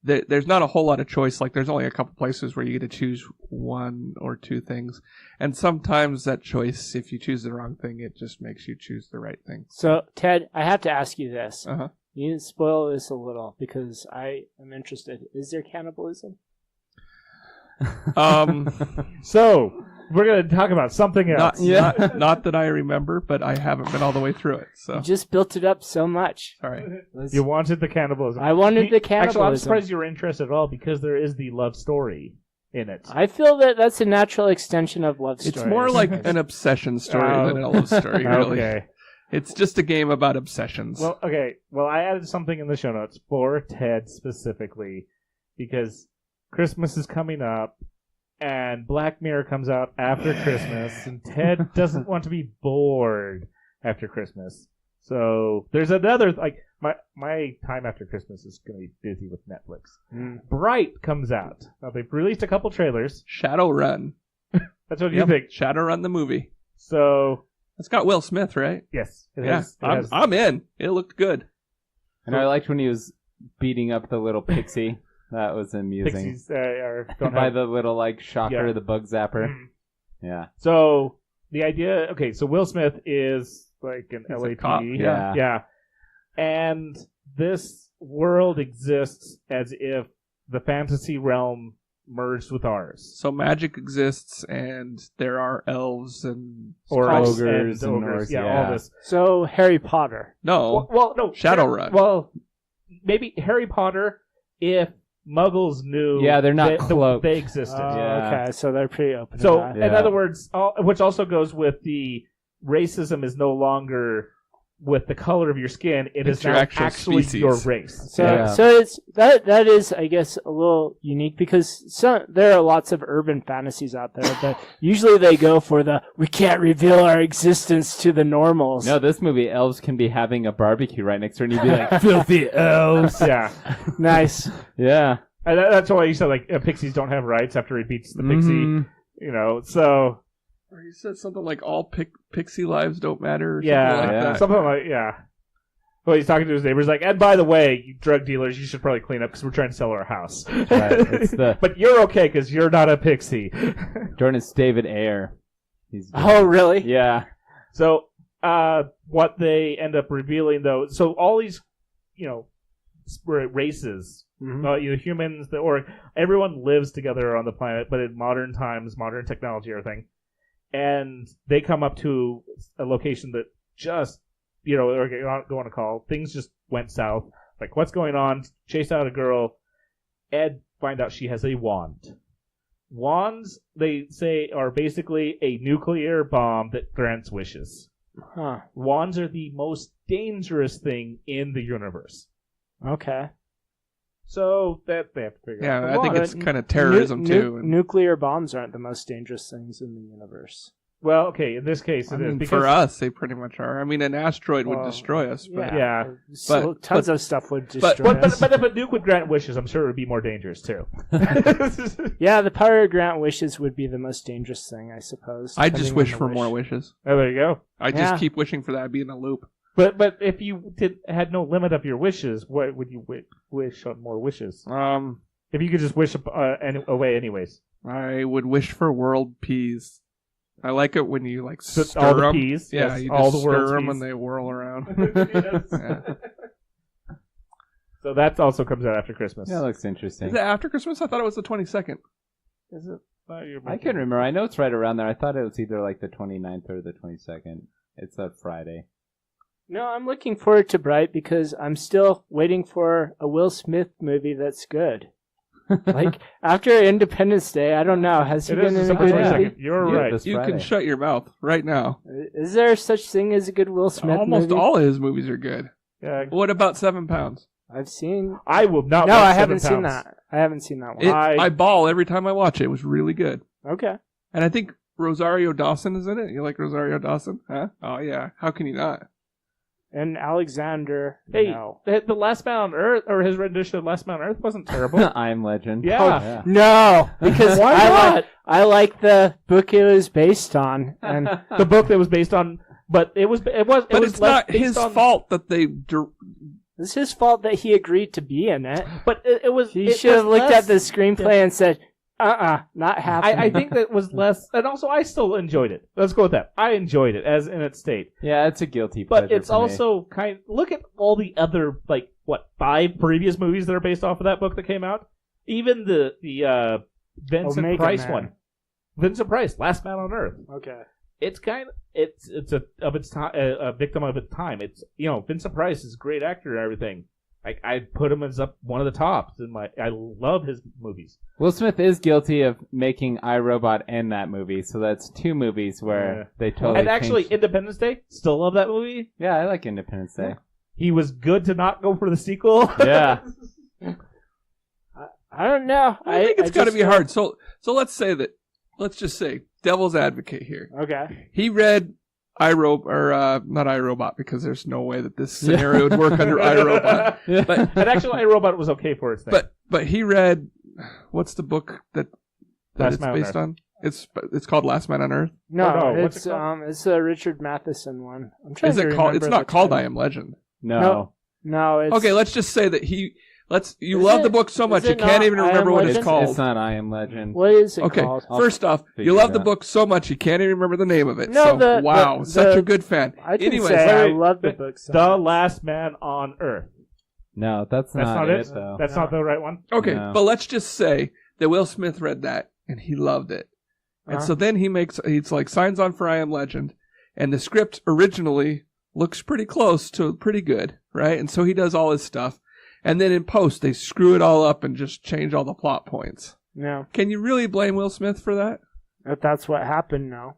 there's not a whole lot of choice. Like, there's only a couple places where you get to choose one or two things. And sometimes that choice, if you choose the wrong thing, it just makes you choose the right thing. So, Ted, I have to ask you this. Uh-huh. You need to spoil this a little because I am interested. Is there cannibalism? So, we're going to talk about something else. Not that I remember, but I haven't been all the way through it. So You just built it up so much. sorry. You wanted the cannibalism. I wanted the Actually, I'm cannibalism. surprised you were interested at all because there is the love story in it. I feel that that's a natural extension of love stories. It's more like an obsession story than a love story, really. Okay. It's just a game about obsessions. Well, okay. Well, I added something in the show notes for Ted specifically because Christmas is coming up and Black Mirror comes out after Christmas and Ted doesn't want to be bored after Christmas. So there's another, like, my time after Christmas is going to be busy with Netflix. Bright comes out. Now, they've released a couple trailers. Shadowrun. That's what you think. Shadowrun the movie. So, It's got Will Smith, right? yes. It Yeah, has, it has- I'm in. It looked good. And I liked when he was beating up the little pixie. That was amusing. Pixies don't By have... the little, like, shocker, Yeah. the bug zapper. Mhm. Yeah. So, the idea... Okay, so Will Smith is like an He's a LAPD. cop, yeah. Yeah. And this world exists as if the fantasy realm merged with ours. So magic exists, and there are elves and Or ogres and ogres. orcs, Yeah, yeah. all this. So, Harry Potter. no. Well, no. Shadowrun. Well, maybe Harry Potter if Muggles knew Yeah, they're not that cloaked. they existed. Yeah. Okay, so they're pretty open to So, that. Yeah. in other words, which also goes with the racism is no longer with the color of your skin. It It's is your now actual actually species. your race. So, Yeah. so it's that is, I guess, a little unique because there are lots of urban fantasies out there, but usually they go for the we can't reveal our existence to the normals. No, this movie, elves can be having a barbecue right next door, and you'd be like, filthy elves. Yeah. Nice. Yeah. And that's why you said, like, pixies don't have rights after he beats the pixie. Mhm. You know, so... Or he said something like all pixie lives don't matter. Or Yeah, something like that. something like, yeah. Well, he's talking to his neighbors, like, and by the way, you drug dealers, you should probably clean up because we're trying to sell our house. Right, it's the- But you're okay because you're not a pixie. Jordan's David Ayer. He's Oh, really? Yeah. So, what they end up revealing, though, so all these, races, Mhm. either humans or everyone lives together on the planet, but in modern times, modern technology, everything, and they come up to a location that just, or go on a call, things just went south. Like, what's going on? Chase out a girl. Ed find out she has a wand. Wands, they say, are basically a nuclear bomb that grants wishes. Huh. Wands are the most dangerous thing in the universe. Okay. So that they have to figure out. Yeah, I think Well, it's kind of terrorism too. and- Nuclear bombs aren't the most dangerous things in the universe. Well, okay, in this case I it is mean, because for us, they pretty much are. I mean, an asteroid would Well, destroy us, but Yeah. So But- tons of stuff would destroy but us. if a nuke would grant wishes, I'm sure it would be more dangerous too. Yeah, the power to grant wishes would be the most dangerous thing, I suppose. I just depending wish on for the more wish. wishes. Oh, there you go. I Yeah. just keep wishing for that. I'd be in a loop. But if you had no limit of your wishes, what would you wish on more wishes? If you could just wish away anyways. I would wish for world peas. I like it when you like So stir all the them. peas, Yeah, yes, you all just the world's stir them peas. and they whirl around. Yes. Yeah. So that also comes out after Christmas. That looks Is interesting. it after Christmas? I thought it was the 22nd. Is it? I can remember. I know it's right around there. I thought it was either like the 29th or the 22nd. It's that Friday. No, I'm looking forward to Bright because I'm still waiting for a Will Smith movie that's good. Like, after Independence Day, I don't know. Has he It been is in a December good 22nd. movie? You're Yeah, right. this You Friday. can shut your mouth right now. Is there such thing as a good Will Smith Almost movie? all of his movies are good. Yeah, What about 7 Pounds? I've seen... I will not. No, watch I 7 haven't seen pounds. that. I haven't seen that one. I bawl every time I watch it. It was really good. Okay. And I think Rosario Dawson is in it. You like Rosario Dawson? Huh? Oh, yeah. How can you not? And Alexander... Hey, No. the Last Man on Earth, or his rendition of Last Man on Earth, wasn't terrible. I Am Legend. Yeah. No, because Why not? I like the book it was based on, and The book that was based on, but it was But less it's not based his on, fault that they It's his fault that he agreed to be in it. But it was. He should have looked at the screenplay and said, not happening. I think that was less, and also I still enjoyed it. Let's go with that. I enjoyed it as in its state. Yeah, it's a guilty pleasure. But it's for me. also look at all the other 5 previous movies that are based off of that book that came out. Even the Vincent Omega Price Man. one, Vincent Price, Last Man on Earth. Okay. It's a victim of its time. It's Vincent Price is a great actor and everything. I'd put him as one of the tops in I love his movies. Will Smith is guilty of making iRobot and that movie, so that's 2 movies where they totally. And actually, changed. Independence Day, still love that movie. Yeah, I like Independence Day. He was good to not go for the sequel. Yeah. I don't know. I think it's got to be hard. So let's just say devil's advocate here. Okay. He read not iRobot, because there's no way that this scenario would work under iRobot. Yeah. But And actually, iRobot was okay for its thing. but he read, what's the book that Last it's Man on based Earth. on? It's called Last Man on Earth. No, no, what's it's it called? it's a Richard Matheson one. I'm trying Is to it called? remember It's the not called title. I Am Legend. No. No, it's Okay, let's just say that you Is love it- the book so is much it you can't not even I Am remember what it's Legend? called. It's not I Am Legend. What is it Okay, called? first off, figure you love it the out. book so much you can't even remember the name of it. No, so, wow, such a good fan. I can Anyways, say I wait, love the wait, book. So The much. Last Man on Earth. No, that's That's not it. though. That's not the right one. okay, No. but let's just say that Will Smith read that and he loved it. And Uh-huh. so then he's like signs on for I Am Legend, and the script originally looks pretty close to pretty good, right? And so he does all his stuff. And then in post, they screw it all up and just change all the plot points. No, Can you really blame Will Smith for that? if that's what happened, no.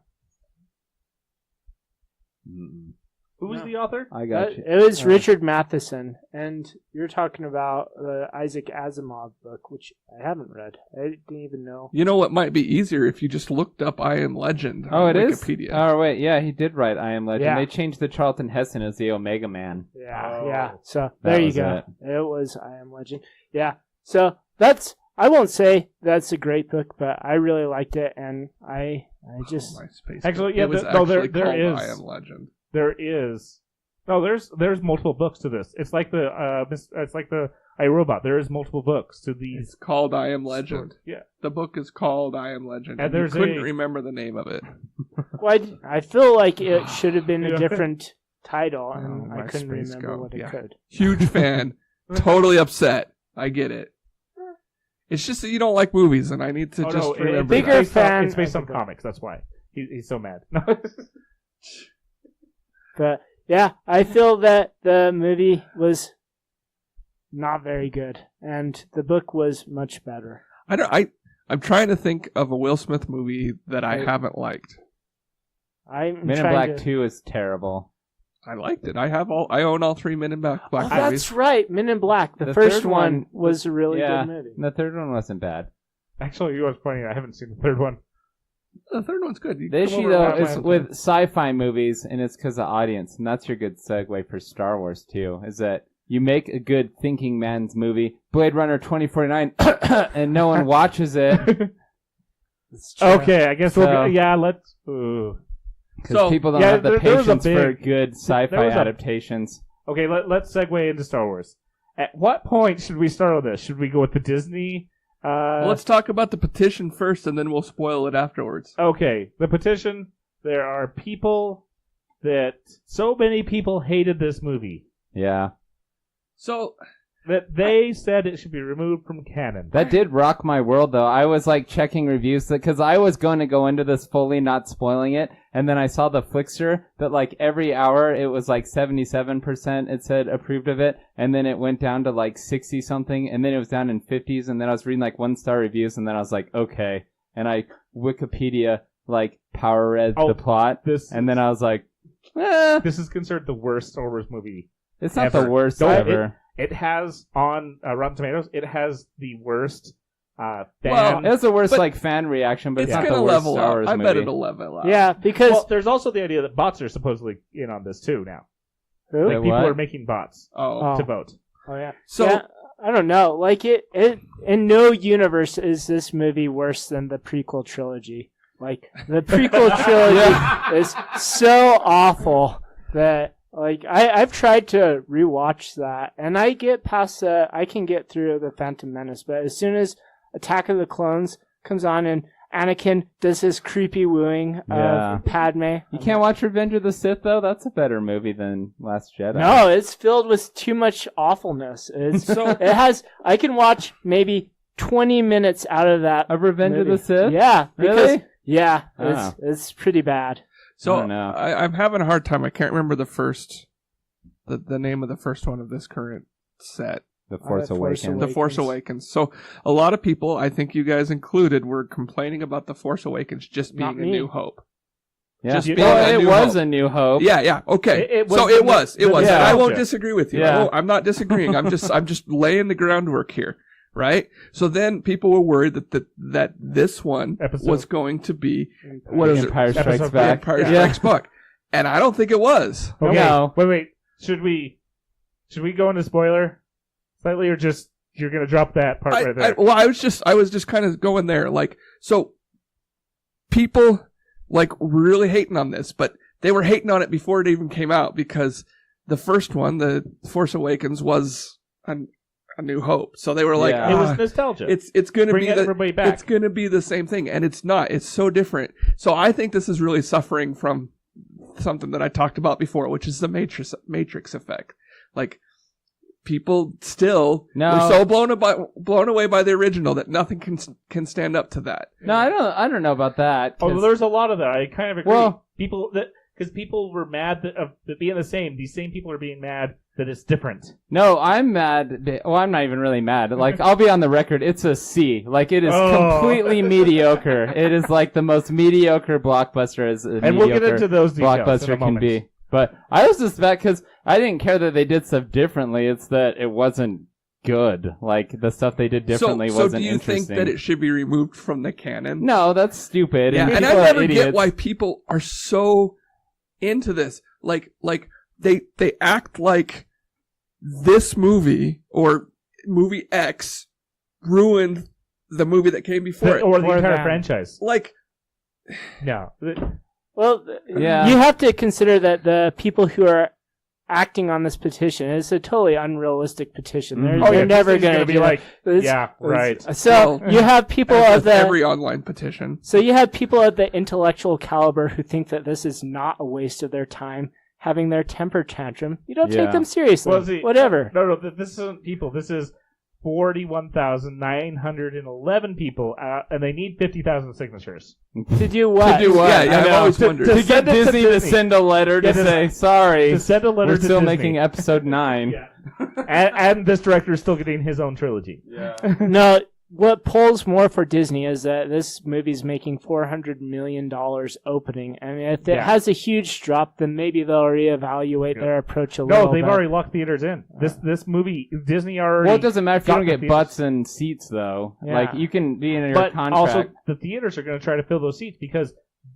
Mm-mm. Who was No. the author? I got you. It was Richard Matheson, and you're talking about the Isaac Asimov book, which I haven't read. I didn't even know. You know what might be easier if you just looked up I Am Legend Oh, on it is? Wikipedia. Oh, wait. Yeah, he did write I Am Legend. Yeah. They changed the Charlton Heston as the Omega Man. Yeah, Oh. yeah. So That there you was go. it. It was I Am Legend. Yeah. So I won't say that's a great book, but I really liked it, and I just My space. Actually, yeah, it was there actually there called is. I Am Legend. There is. No, there's multiple books to this. It's like the iRobot. There is multiple books to these. It's called I Am Legend. Yeah. The book is called I Am Legend. And And there's you couldn't a- remember the name of it. well, I feel like it should have been a Yeah. different title, and Oh, I my couldn't space remember go. what it Yeah. could. Huge fan. Totally upset. I get it. It's just that you don't like movies, and I need to Oh, just no, remember bigger that. based on- fan It's based of on the book. comics. That's why he's so mad. But yeah, I feel that the movie was not very good, and the book was much better. I'm trying to think of a Will Smith movie that I haven't liked. I'm Men in trying Black to... 2 is terrible. I liked it. I own all 3 Men in Black Oh, movies. that's right, Men in Black. The The first third one one was a really yeah, good movie. and the third one wasn't bad. Actually, you was pointing out, I haven't seen the third one. The third one's good. You The come issue, over though, and watch is mine. with sci-fi movies, and it's because of audience, and that's your good segue for Star Wars, too, is that you make a good thinking man's movie, Blade Runner 2049, and no one watches it It's true. Okay, I guess So- let's. Ooh. because So, people don't yeah, have the there was a patience for big- good sci-fi there was a- adaptations. Okay, let's segue into Star Wars. At what point should we start with this? Should we go with the Disney? Well, let's talk about the petition first, and then we'll spoil it afterwards. Okay, the petition. There are people that so many people hated this movie Yeah. So, that they said it should be removed from canon. That did rock my world, though. I was, like, checking reviews, because I was going to go into this fully not spoiling it, and then I saw the Flixer that, like, every hour it was, like, 77% it said approved of it, and then it went down to, like, 60-something, and then it was down in 50s, and then I was reading, like, 1-star reviews, and then I was like, okay. And I Wikipedia, like, power read the plot, and then I was like, This is considered the worst Star Wars movie. it's not Ever. the worst No, ever. It has on Rotten Tomatoes. It has the worst fan. Well, It was the worst, But like, fan reaction, but it's it's not going the to worst level Star out. Wars I movie. bet it'll level out. Yeah, because well, there's also the idea that bots are supposedly in on this too now. who? Like, Wait, people what? are making bots Oh. to vote. Oh yeah. So, Yeah, I don't know. Like it in no universe is this movie worse than the prequel trilogy. Like the prequel trilogy is so awful that Like I've tried to rewatch that, and I get past I can get through the Phantom Menace, but as soon as Attack of the Clones comes on and Anakin does his creepy wooing of Padme, You can't watch Revenge of the Sith though. That's a better movie than Last Jedi. No, it's filled with too much awfulness. It's it has. I can watch maybe 20 minutes out of that Of Revenge movie. of the Sith? Yeah, because, Really? Yeah, Oh. it's pretty bad. So I don't know. I'm having a hard time. I can't remember the name of the first one of this current set. The Force Force Awakens. The Force Awakens. So a lot of people, I think you guys included, were complaining about The Force Awakens just Not being a me. New Hope. Yeah. Just being Well, a it New was Hope. a New Hope. Yeah, okay. It was so the- it was. the And I won't nostalgia. disagree with you. Yeah. I'm not disagreeing. I'm just laying the groundwork here, right? So then people were worried that this one Episode. was going to be what is it? Empire Strikes Episode Back. Empire Yeah. Strikes Back, and I don't think it was. Okay. No. Wait. Should we go into spoiler slightly, or just you're gonna drop that part right there? I was just kind of going there, like, so people like really hating on this, but they were hating on it before it even came out because the first one, The Force Awakens, was a New Hope. So they were like, Yeah. It was nostalgia. it's going to Bring be everybody back. it's going to be the same thing, and it's not. It's so different. So I think this is really suffering from something that I talked about before, which is the Matrix effect. Like, people still were so blown away by the original that nothing can stand up to that. No, I don't know about that. Oh, 'cause- there's a lot of that. I kind of agree. Well- Because people were mad of it being the same. These same people are being mad that it's different. No, I'm mad. Well, I'm not even really mad. Like, I'll be on the record. It's a C. Like, it is Oh. completely mediocre. It is like the most mediocre blockbuster as a And we'll get mediocre into those details in a blockbuster can moment. be. But I was just mad because I didn't care that they did stuff differently. It's that it wasn't good. Like, the stuff they did differently so wasn't do you interesting. think that it should be removed from the canon? No, that's stupid. Yeah, and people I are never idiots. get why people are so into this. Like they act like this movie or movie X ruined the movie that came before it. Or the Or entire them. franchise. Like, No. Well, Yeah. you have to consider that the people who are acting on this petition is a totally unrealistic petition. They're, Mhm. Oh, they're yeah, never this thing's going to gonna be like, It's- yeah, right. So Well, you have people as of with the every online petition. So you have people of the intellectual caliber who think that this is not a waste of their time having their temper tantrum. You don't Yeah. take them seriously. Well, see, Whatever. No, this isn't people. This is 41,911 people, and they need 50,000 signatures. To do what? To do what? Yeah, I I've know. always wondered. To send get it to Disney to Disney. send a letter to Yeah, to- say, sorry, To send a letter we're to still Disney. making episode 9. Yeah. and this director is still getting his own trilogy. No, what pulls more for Disney is that this movie's making $400 million opening. And if it Yeah. has a huge drop, then maybe they'll reevaluate their approach a little No, they've bit. already locked theaters in. This movie, Disney already. Well, it doesn't matter if you got don't the get theaters. butts and seats, though. Yeah. Like, you can be in your But contract. also, the theaters are going to try to fill those seats because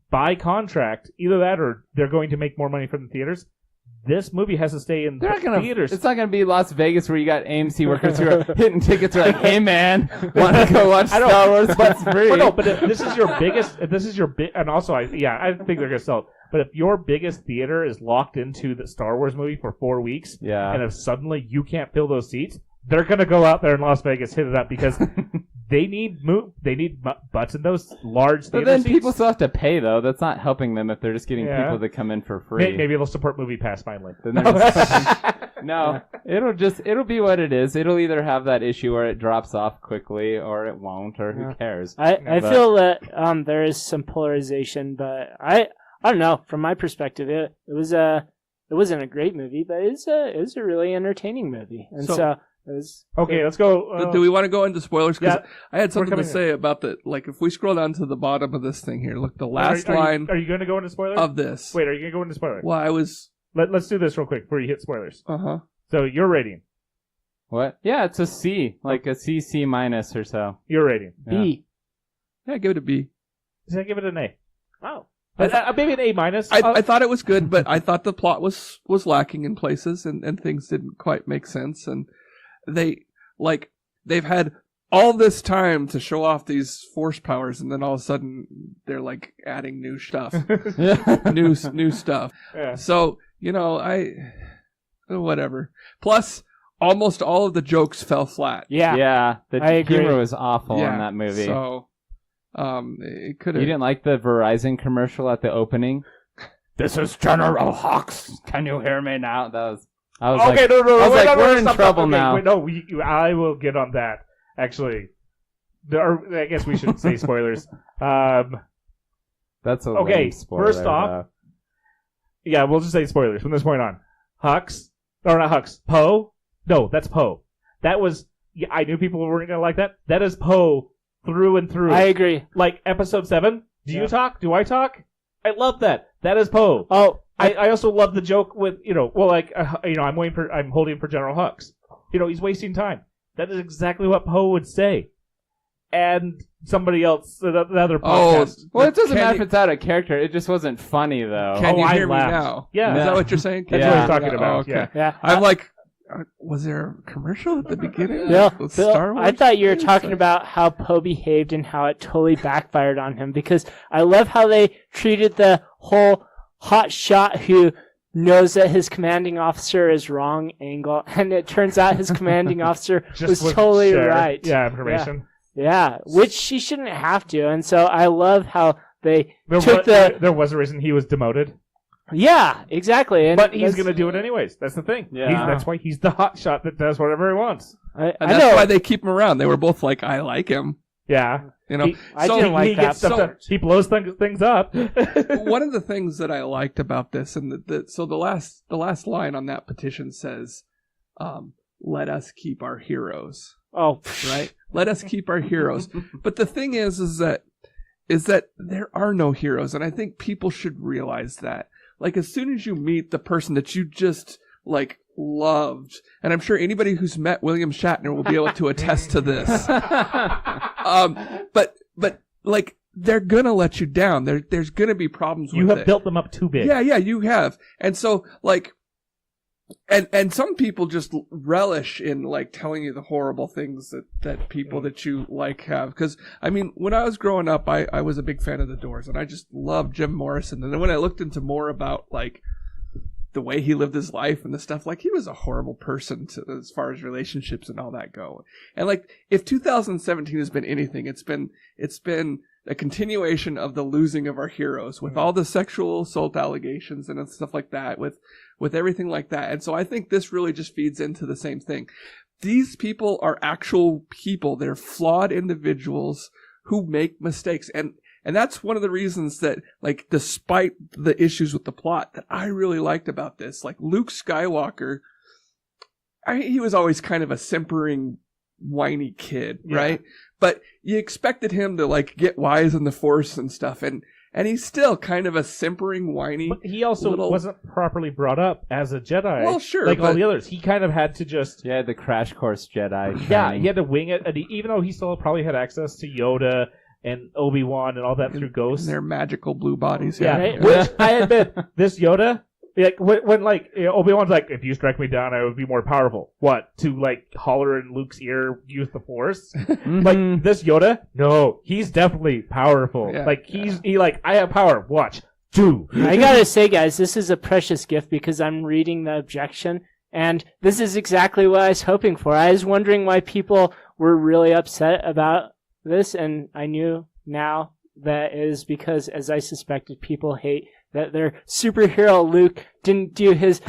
by contract, either that or they're going to make more money from the theaters. This movie has to stay in They're not gonna. theaters. It's not gonna be Las Vegas where you got AMC workers who are hitting tickets. Are like, hey man, want to go watch I know, Star Wars? That's free. But no, but if this is your biggest. If this is your big, and also, I think they're going to sell it. But if your biggest theater is locked into the Star Wars movie for 4 weeks, Yeah. and if suddenly you can't fill those seats, they're going to go out there in Las Vegas, hit it up because they need butts in those large But theater then seats. people still have to pay though. That's not helping them if they're just getting Yeah. people to come in for free. Maybe they'll support Movie Pass finally. Then they're just- no, it'll be what it is. It'll either have that issue where it drops off quickly, or it won't, or who cares? I But- feel that there is some polarization, but I don't know. From my perspective, it wasn't a great movie, but it was a really entertaining movie, and So- so it was Okay, let's go. Do we want to go into spoilers? Because yeah, I had something to coming say about the, like, if we scroll down to the bottom of this thing here, look, the last are you- line Are you going to go into spoilers? of this. Wait, are you going to go into spoilers? Well, I was, Let's do this real quick before you hit spoilers. uh-huh. So your rating. What? Yeah, it's a C, like a C minus or so. Your rating. B. Yeah, give it a B. Does I give it an A? Oh, Maybe an A minus. I thought it was good, but I thought the plot was lacking in places, and things didn't quite make sense, and they've had all this time to show off these force powers, and then all of a sudden they're like adding new stuff, new stuff. Yeah. So whatever. Plus, almost all of the jokes fell flat. Yeah. The I agree. humor was awful in that movie. So, it could have. You didn't like the Verizon commercial at the opening? This is General Hux. Can you hear me now? I was okay, like, no, I was like, no, we're in stop, trouble okay, now. Wait, no, I will get on that. Actually, I guess we should say spoilers. That's a okay. lame spoiler, First off, yeah, we'll just say spoilers from this point on. Hux, or not Hux, Poe. No, that's Poe. That was. Yeah, I knew people weren't gonna like that. That is Poe through and through. I agree. Like episode 7. Do you talk? Do I talk? I love that. That is Poe. Oh. I also love the joke with, I'm holding for General Hux. He's wasting time. That is exactly what Poe would say. And somebody else, the other podcast. Well, it doesn't matter if it's out of character. It just wasn't funny, though. Can you I hear me laughed. now? Yeah. Is that what you're saying? That's what he's talking about. Oh, okay. Yeah. I'm like, was there a commercial at the beginning? Bill, With Star Wars? I thought you were talking about how Poe behaved and how it totally backfired on him, because I love how they treated the whole hot shot who knows that his commanding officer is wrong angle, and it turns out his commanding officer was totally right. Yeah, information. Yeah, which she shouldn't have to, and so I love how they There was a reason he was demoted. Yeah, exactly. And but he's going to do it anyways. That's the thing. Yeah. That's why he's the hot shot that does whatever he wants. And that's why they keep him around. They were both like, I like him. Yeah. I didn't like that. He blows things up. One of the things that I liked about this, and the last line on that petition says, let us keep our heroes. Oh. Right? Let us keep our heroes. But the thing is that there are no heroes, and I think people should realize that. Like, as soon as you meet the person that you just, like, loved, and I'm sure anybody who's met William Shatner will be able to attest to this. But like, they're gonna let you down. There's gonna be problems with it. You have built them up too big. Yeah, you have. And so, like, and some people just relish in, like, telling you the horrible things that people that you like have. Because, I mean, when I was growing up, I was a big fan of the Doors, and I just loved Jim Morrison. And then when I looked into more about, like, the way he lived his life and the stuff, like, he was a horrible person as far as relationships and all that go. And, like, if 2017 has been anything, it's been a continuation of the losing of our heroes with all the sexual assault allegations and stuff like that, with everything like that. And so I think this really just feeds into the same thing. These people are actual people. They're flawed individuals who make mistakes. And that's one of the reasons that, like, despite the issues with the plot, that I really liked about this. Like, Luke Skywalker, he was always kind of a simpering, whiny kid, right? But you expected him to, like, get wise in the Force and stuff, and he's still kind of a simpering, whiny. But he also wasn't properly brought up as a Jedi. Well, sure, like all the others. He kind of had to just... Yeah, the crash course Jedi. Yeah, he had to wing it, and even though he still probably had access to Yoda and Obi-Wan and all that through Ghosts. And their magical blue bodies. Yeah, Right? which I admit, this Yoda... Like when Obi-Wan's like, if you strike me down, I would be more powerful. What, to like holler in Luke's ear, use the Force? Like this Yoda, no, he's definitely powerful. Yeah, like he like, I have power. Watch, do. I gotta say, guys, this is a precious gift because I'm reading the objection, and this is exactly what I was hoping for. I was wondering why people were really upset about this, and I knew now that it is because, as I suspected, people hate that their superhero Luke didn't do his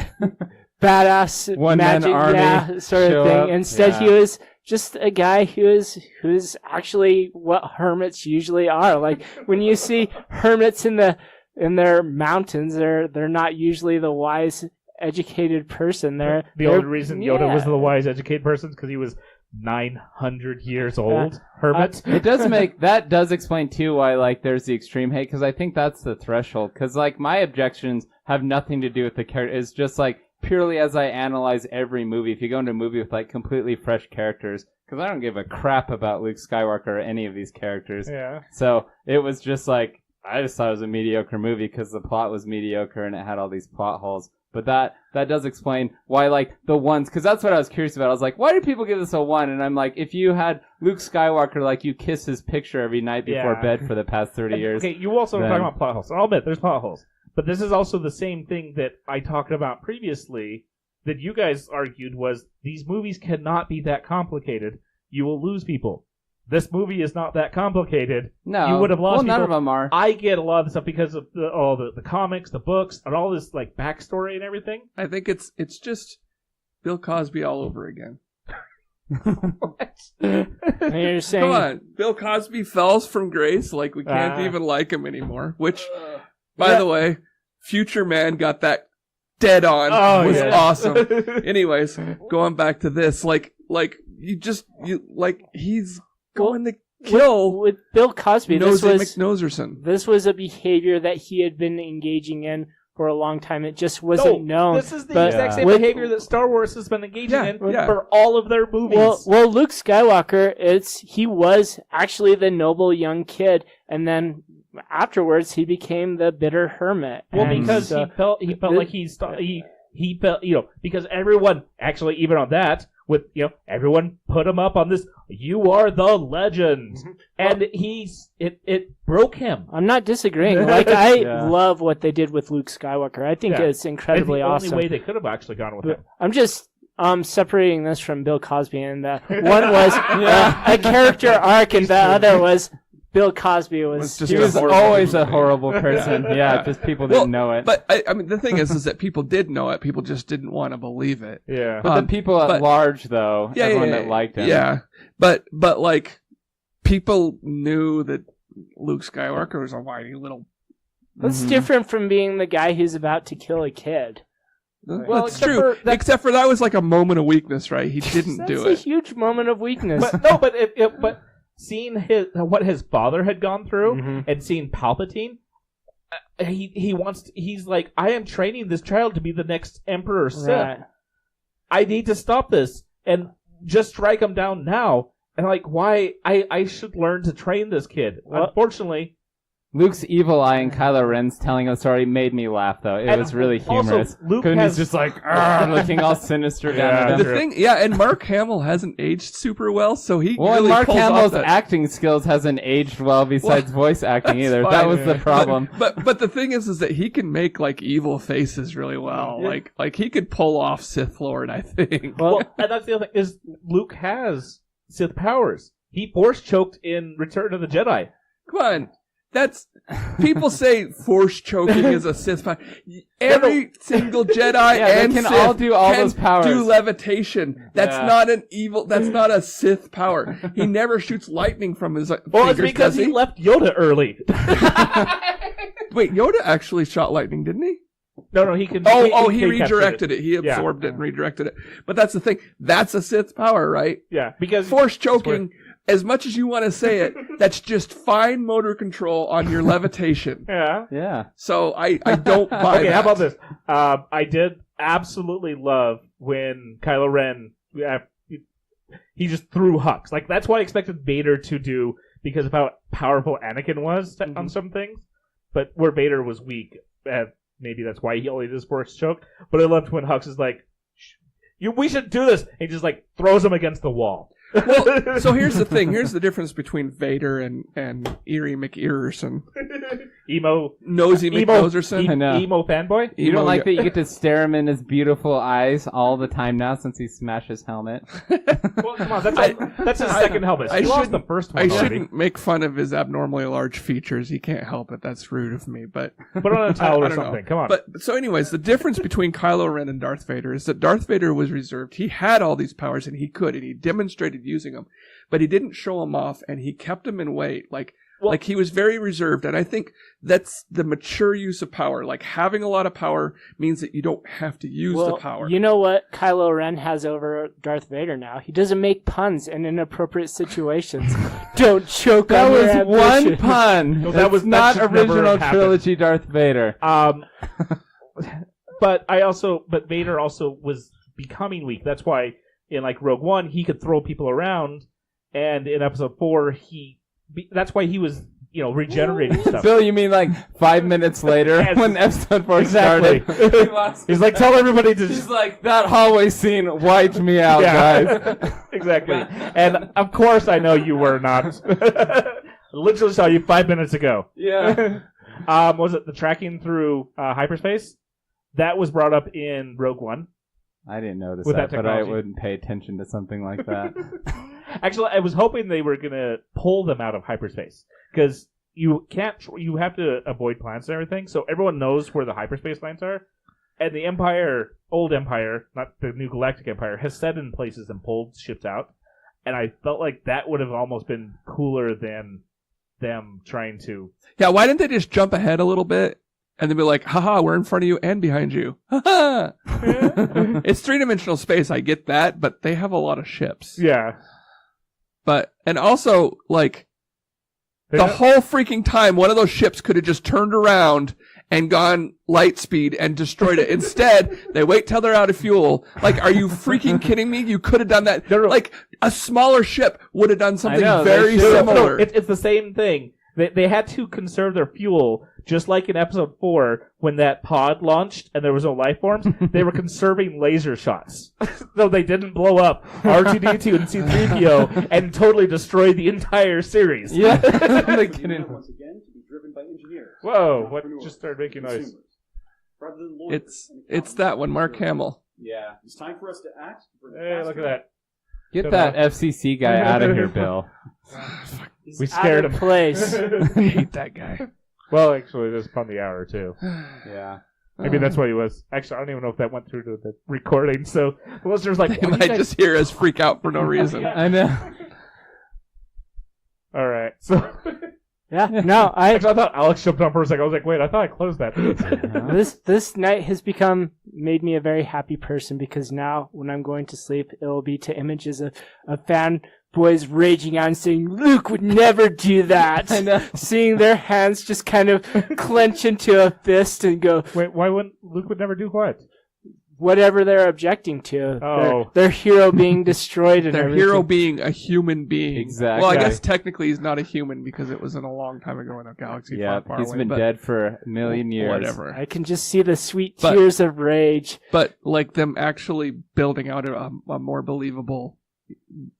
badass One-man magic army sort of show thing. up. Instead, Yeah. he was just a guy who's actually what hermits usually are. Like when you see hermits in their mountains, they're not usually the wise, educated person. They're The only reason Yoda was the wise, educated person is because he was 900 years old. Hermit. It does explain too why, like, there's the extreme hate, because I think that's the threshold. Because, like, my objections have nothing to do with the character. It's just like purely as I analyze every movie. If you go into a movie with like completely fresh characters, because I don't give a crap about Luke Skywalker or any of these characters. Yeah. So it was just like, I just thought it was a mediocre movie because the plot was mediocre and it had all these plot holes. But that does explain why, like, the ones, because that's what I was curious about. I was like, why do people give this a 1? And I'm like, if you had Luke Skywalker, like, you kiss his picture every night before bed for the past 30 years. Okay, you also were talking about plot holes. I'll admit, there's plot holes. But this is also the same thing that I talked about previously that you guys argued was these movies cannot be that complicated. You will lose people. This movie is not that complicated. No. You would have lost people. None of them are. I get a lot of the stuff because of all the comics, the books, and all this like backstory and everything. I think it's just Bill Cosby all over again. What? You're saying, Come on, Bill Cosby falls from grace, like we can't even like him anymore. Which, by the way, Future Man got that dead on. It was awesome. Anyways, going back to this, he's going to kill with Bill Cosby, Nosy McNoserson. This was a behavior that he had been engaging in for a long time. It just wasn't known. This is the exact same behavior that Star Wars has been engaging in for all of their movies. Well, Luke Skywalker, he was actually the noble young kid, and then afterwards he became the bitter hermit. Well, because he felt like he felt, because everyone, actually even on that, with, everyone put him up on this, you are the legend. And it broke him. I'm not disagreeing. I love what they did with Luke Skywalker. I think it's incredibly awesome. It's the only way they could have actually gone with him. I'm just separating this from Bill Cosby, and one was a character arc, and the other was Bill Cosby he was always a horrible person. Just people didn't know it. But I mean, the thing is that people did know it. People just didn't want to believe it. Yeah. But the people at large, though, everyone that liked him. Yeah. But like, people knew that Luke Skywalker was a whiny little. That's different from being the guy who's about to kill a kid. Well, it's true. Except for that was like a moment of weakness, right? He didn't do it. That's a huge moment of weakness. But seeing what his father had gone through and seeing Palpatine, he's like, I am training this child to be the next Emperor Sith. Right. I need to stop this and just strike him down now. And like, why? I should learn to train this kid. Well, unfortunately, Luke's evil eye and Kylo Ren's telling a story made me laugh, though. It was really humorous. Luke he's just like, looking all sinister down at him. And Mark Hamill hasn't aged super well, so he really Mark pulls Hamill's off that. Acting skills hasn't aged well besides voice acting either. Fine. That was the problem. But the thing is that he can make like evil faces really well. Yeah. Like he could pull off Sith Lord, I think. Well, and that's the other thing is Luke has Sith powers. He force choked in Return of the Jedi. Come on. People say force choking is a Sith power. Every single Jedi and they can Sith all do all those powers. Do levitation. That's not an evil. That's not a Sith power. He never shoots lightning from his fingers. Well, it's because he left Yoda early. Wait, Yoda actually shot lightning, didn't he? No, he can. He redirected it. He absorbed it and redirected it. But that's the thing. That's a Sith power, right? Yeah, because force choking. As much as you want to say it, that's just fine motor control on your levitation. Yeah. So I don't buy Okay, that. how about this? I did absolutely love when Kylo Ren, he just threw Hux. Like, that's what I expected Vader to do because of how powerful Anakin was on some things. But where Vader was weak, maybe that's why he only did his force choke. But I loved when Hux is like, we should do this. And he just like throws him against the wall. Well, so here's the thing. Here's the difference between Vader and Eerie McEarerson. Nosy McNoserson. Emo fanboy? You don't like that you get to stare him in his beautiful eyes all the time now since he smashed his helmet? Well, come on. That's his second helmet. He lost the first one already. Shouldn't make fun of his abnormally large features. He can't help it. That's rude of me. But put on a towel or something. Come on. But so anyways, the difference between Kylo Ren and Darth Vader is that Darth Vader was reserved. He had all these powers and he demonstrated using them, but he didn't show them off and he kept them in weight. Like he was very reserved, and I think that's the mature use of power. Like, having a lot of power means that you don't have to use the power. You know what Kylo Ren has over Darth Vader now? He doesn't make puns in inappropriate situations. Don't choke on your ambition. That was one pun. No, that was not original trilogy Darth Vader. But Vader also was becoming weak. That's why in like Rogue One he could throw people around, and in Episode 4 that's why he was, regenerating stuff. Bill, you mean like 5 minutes later when Episode 4 started? He's like, tell everybody to... He's like, that hallway scene wiped me out, guys. Exactly. And of course I know you were not. Literally saw you 5 minutes ago. Yeah. Was it the tracking through hyperspace? That was brought up in Rogue One. I didn't notice With that, that but I technology. wouldn't pay attention to something like that. Actually, I was hoping they were going to pull them out of hyperspace because you can't. You have to avoid planets and everything, so everyone knows where the hyperspace planets are. And the Empire, old Empire, not the new Galactic Empire, has set in places and pulled ships out. And I felt like that would have almost been cooler than them trying to. Yeah, why didn't they just jump ahead a little bit and then be like, haha, we're in front of you and behind you. Haha. It's three-dimensional space, I get that, but they have a lot of ships. Yeah. But, and also, like, They the don't- whole freaking time, one of those ships could have just turned around and gone light speed and destroyed it. Instead, they wait till they're out of fuel. Like, are you freaking kidding me? You could have done that. No. Like, a smaller ship would have done something know, they very should've. similar. It's the same thing. They had to conserve their fuel, just like in episode 4 when that pod launched and there was no life forms. They were conserving laser shots, so they didn't blow up R2D2 and C3PO and totally destroy the entire series. Yeah. Like, once again, to be driven by engineers. Whoa! and What entrepreneurs, just started making noise? consumers, rather than lawyers It's and it's accountants that one, and Mark bureaucrats. Hamill. Yeah. It's time for us to act. To bring Hey, look at that. Get that FCC guy out of here, Bill. We scared Out of him. place. I hate that guy. Well, actually, this is on the hour too. Yeah. Maybe that's what he was. Actually, I don't even know if that went through to the recording. So the listeners like, They what do you might guys- just hear us freak out for no reason. I know. all right. So Yeah, no, actually, I thought Alex jumped on for a second. I was like, wait, I thought I closed that. this night has made me a very happy person because now when I'm going to sleep, it will be to images of fanboys raging on saying Luke would never do that. I know. Seeing their hands just kind of clench into a fist and go Wait, why wouldn't Luke would never do what? whatever they're objecting to. Oh. Their hero being destroyed and Their everything. hero being a human being. Exactly. Well, I guess technically he's not a human because it was in a long time ago in a galaxy Yeah, far, far he's away. been but dead for a million years. Whatever. I can just see the sweet But- tears of rage. But like them actually building out a more believable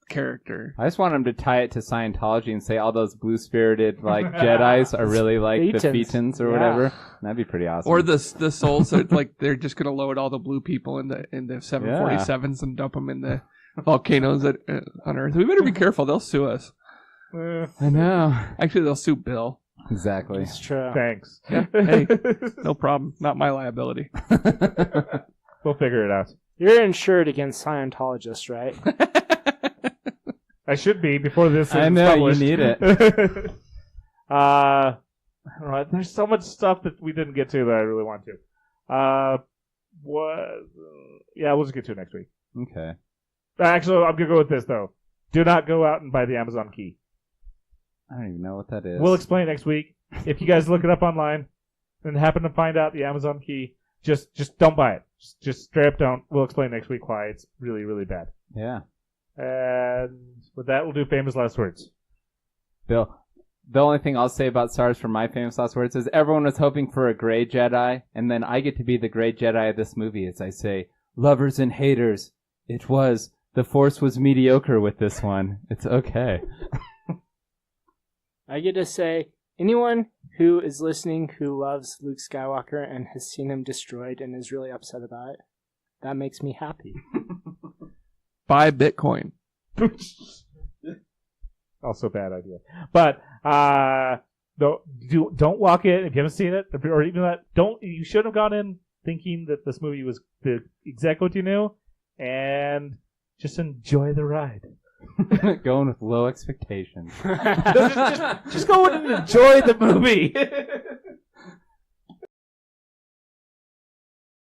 character. I just want him to tie it to Scientology and say all those blue-spirited like Jedis are really like the Phaetons. Phaetons or Yeah. whatever. That'd be pretty awesome. Or the souls that like they're just gonna load all the blue people in the 747s and dump them in the volcanoes on Earth. We better be careful; they'll sue us. I know. Actually, they'll sue Bill. Exactly. It's true. Thanks. Hey, no problem. Not my liability. We'll figure it out. You're insured against Scientologists, right? I should be before this is I know, you published. need it. I don't know. There's so much stuff that we didn't get to that I really want to. Yeah, we'll just get to it next week. Okay. Actually, I'm gonna go with this though. Do not go out and buy the Amazon key. I don't even know what that is. We'll explain next week. If you guys look it up online and happen to find out the Amazon key, just don't buy it. Just straight up don't. We'll explain next week why it's really, really bad. Yeah. And with that, we'll do famous last words. Bill, the only thing I'll say about Star Wars from my famous last words is everyone was hoping for a gray Jedi, and then I get to be the gray Jedi of this movie as I say, lovers and haters, the Force was mediocre with this one. It's okay. I get to say, anyone who is listening who loves Luke Skywalker and has seen him destroyed and is really upset about it, that makes me happy. Buy Bitcoin. Also a bad idea. But don't walk in if you haven't seen it, or even that. You should have gone in thinking that this movie was exactly what you knew, and just enjoy the ride. Going with low expectations. Just go in and enjoy the movie.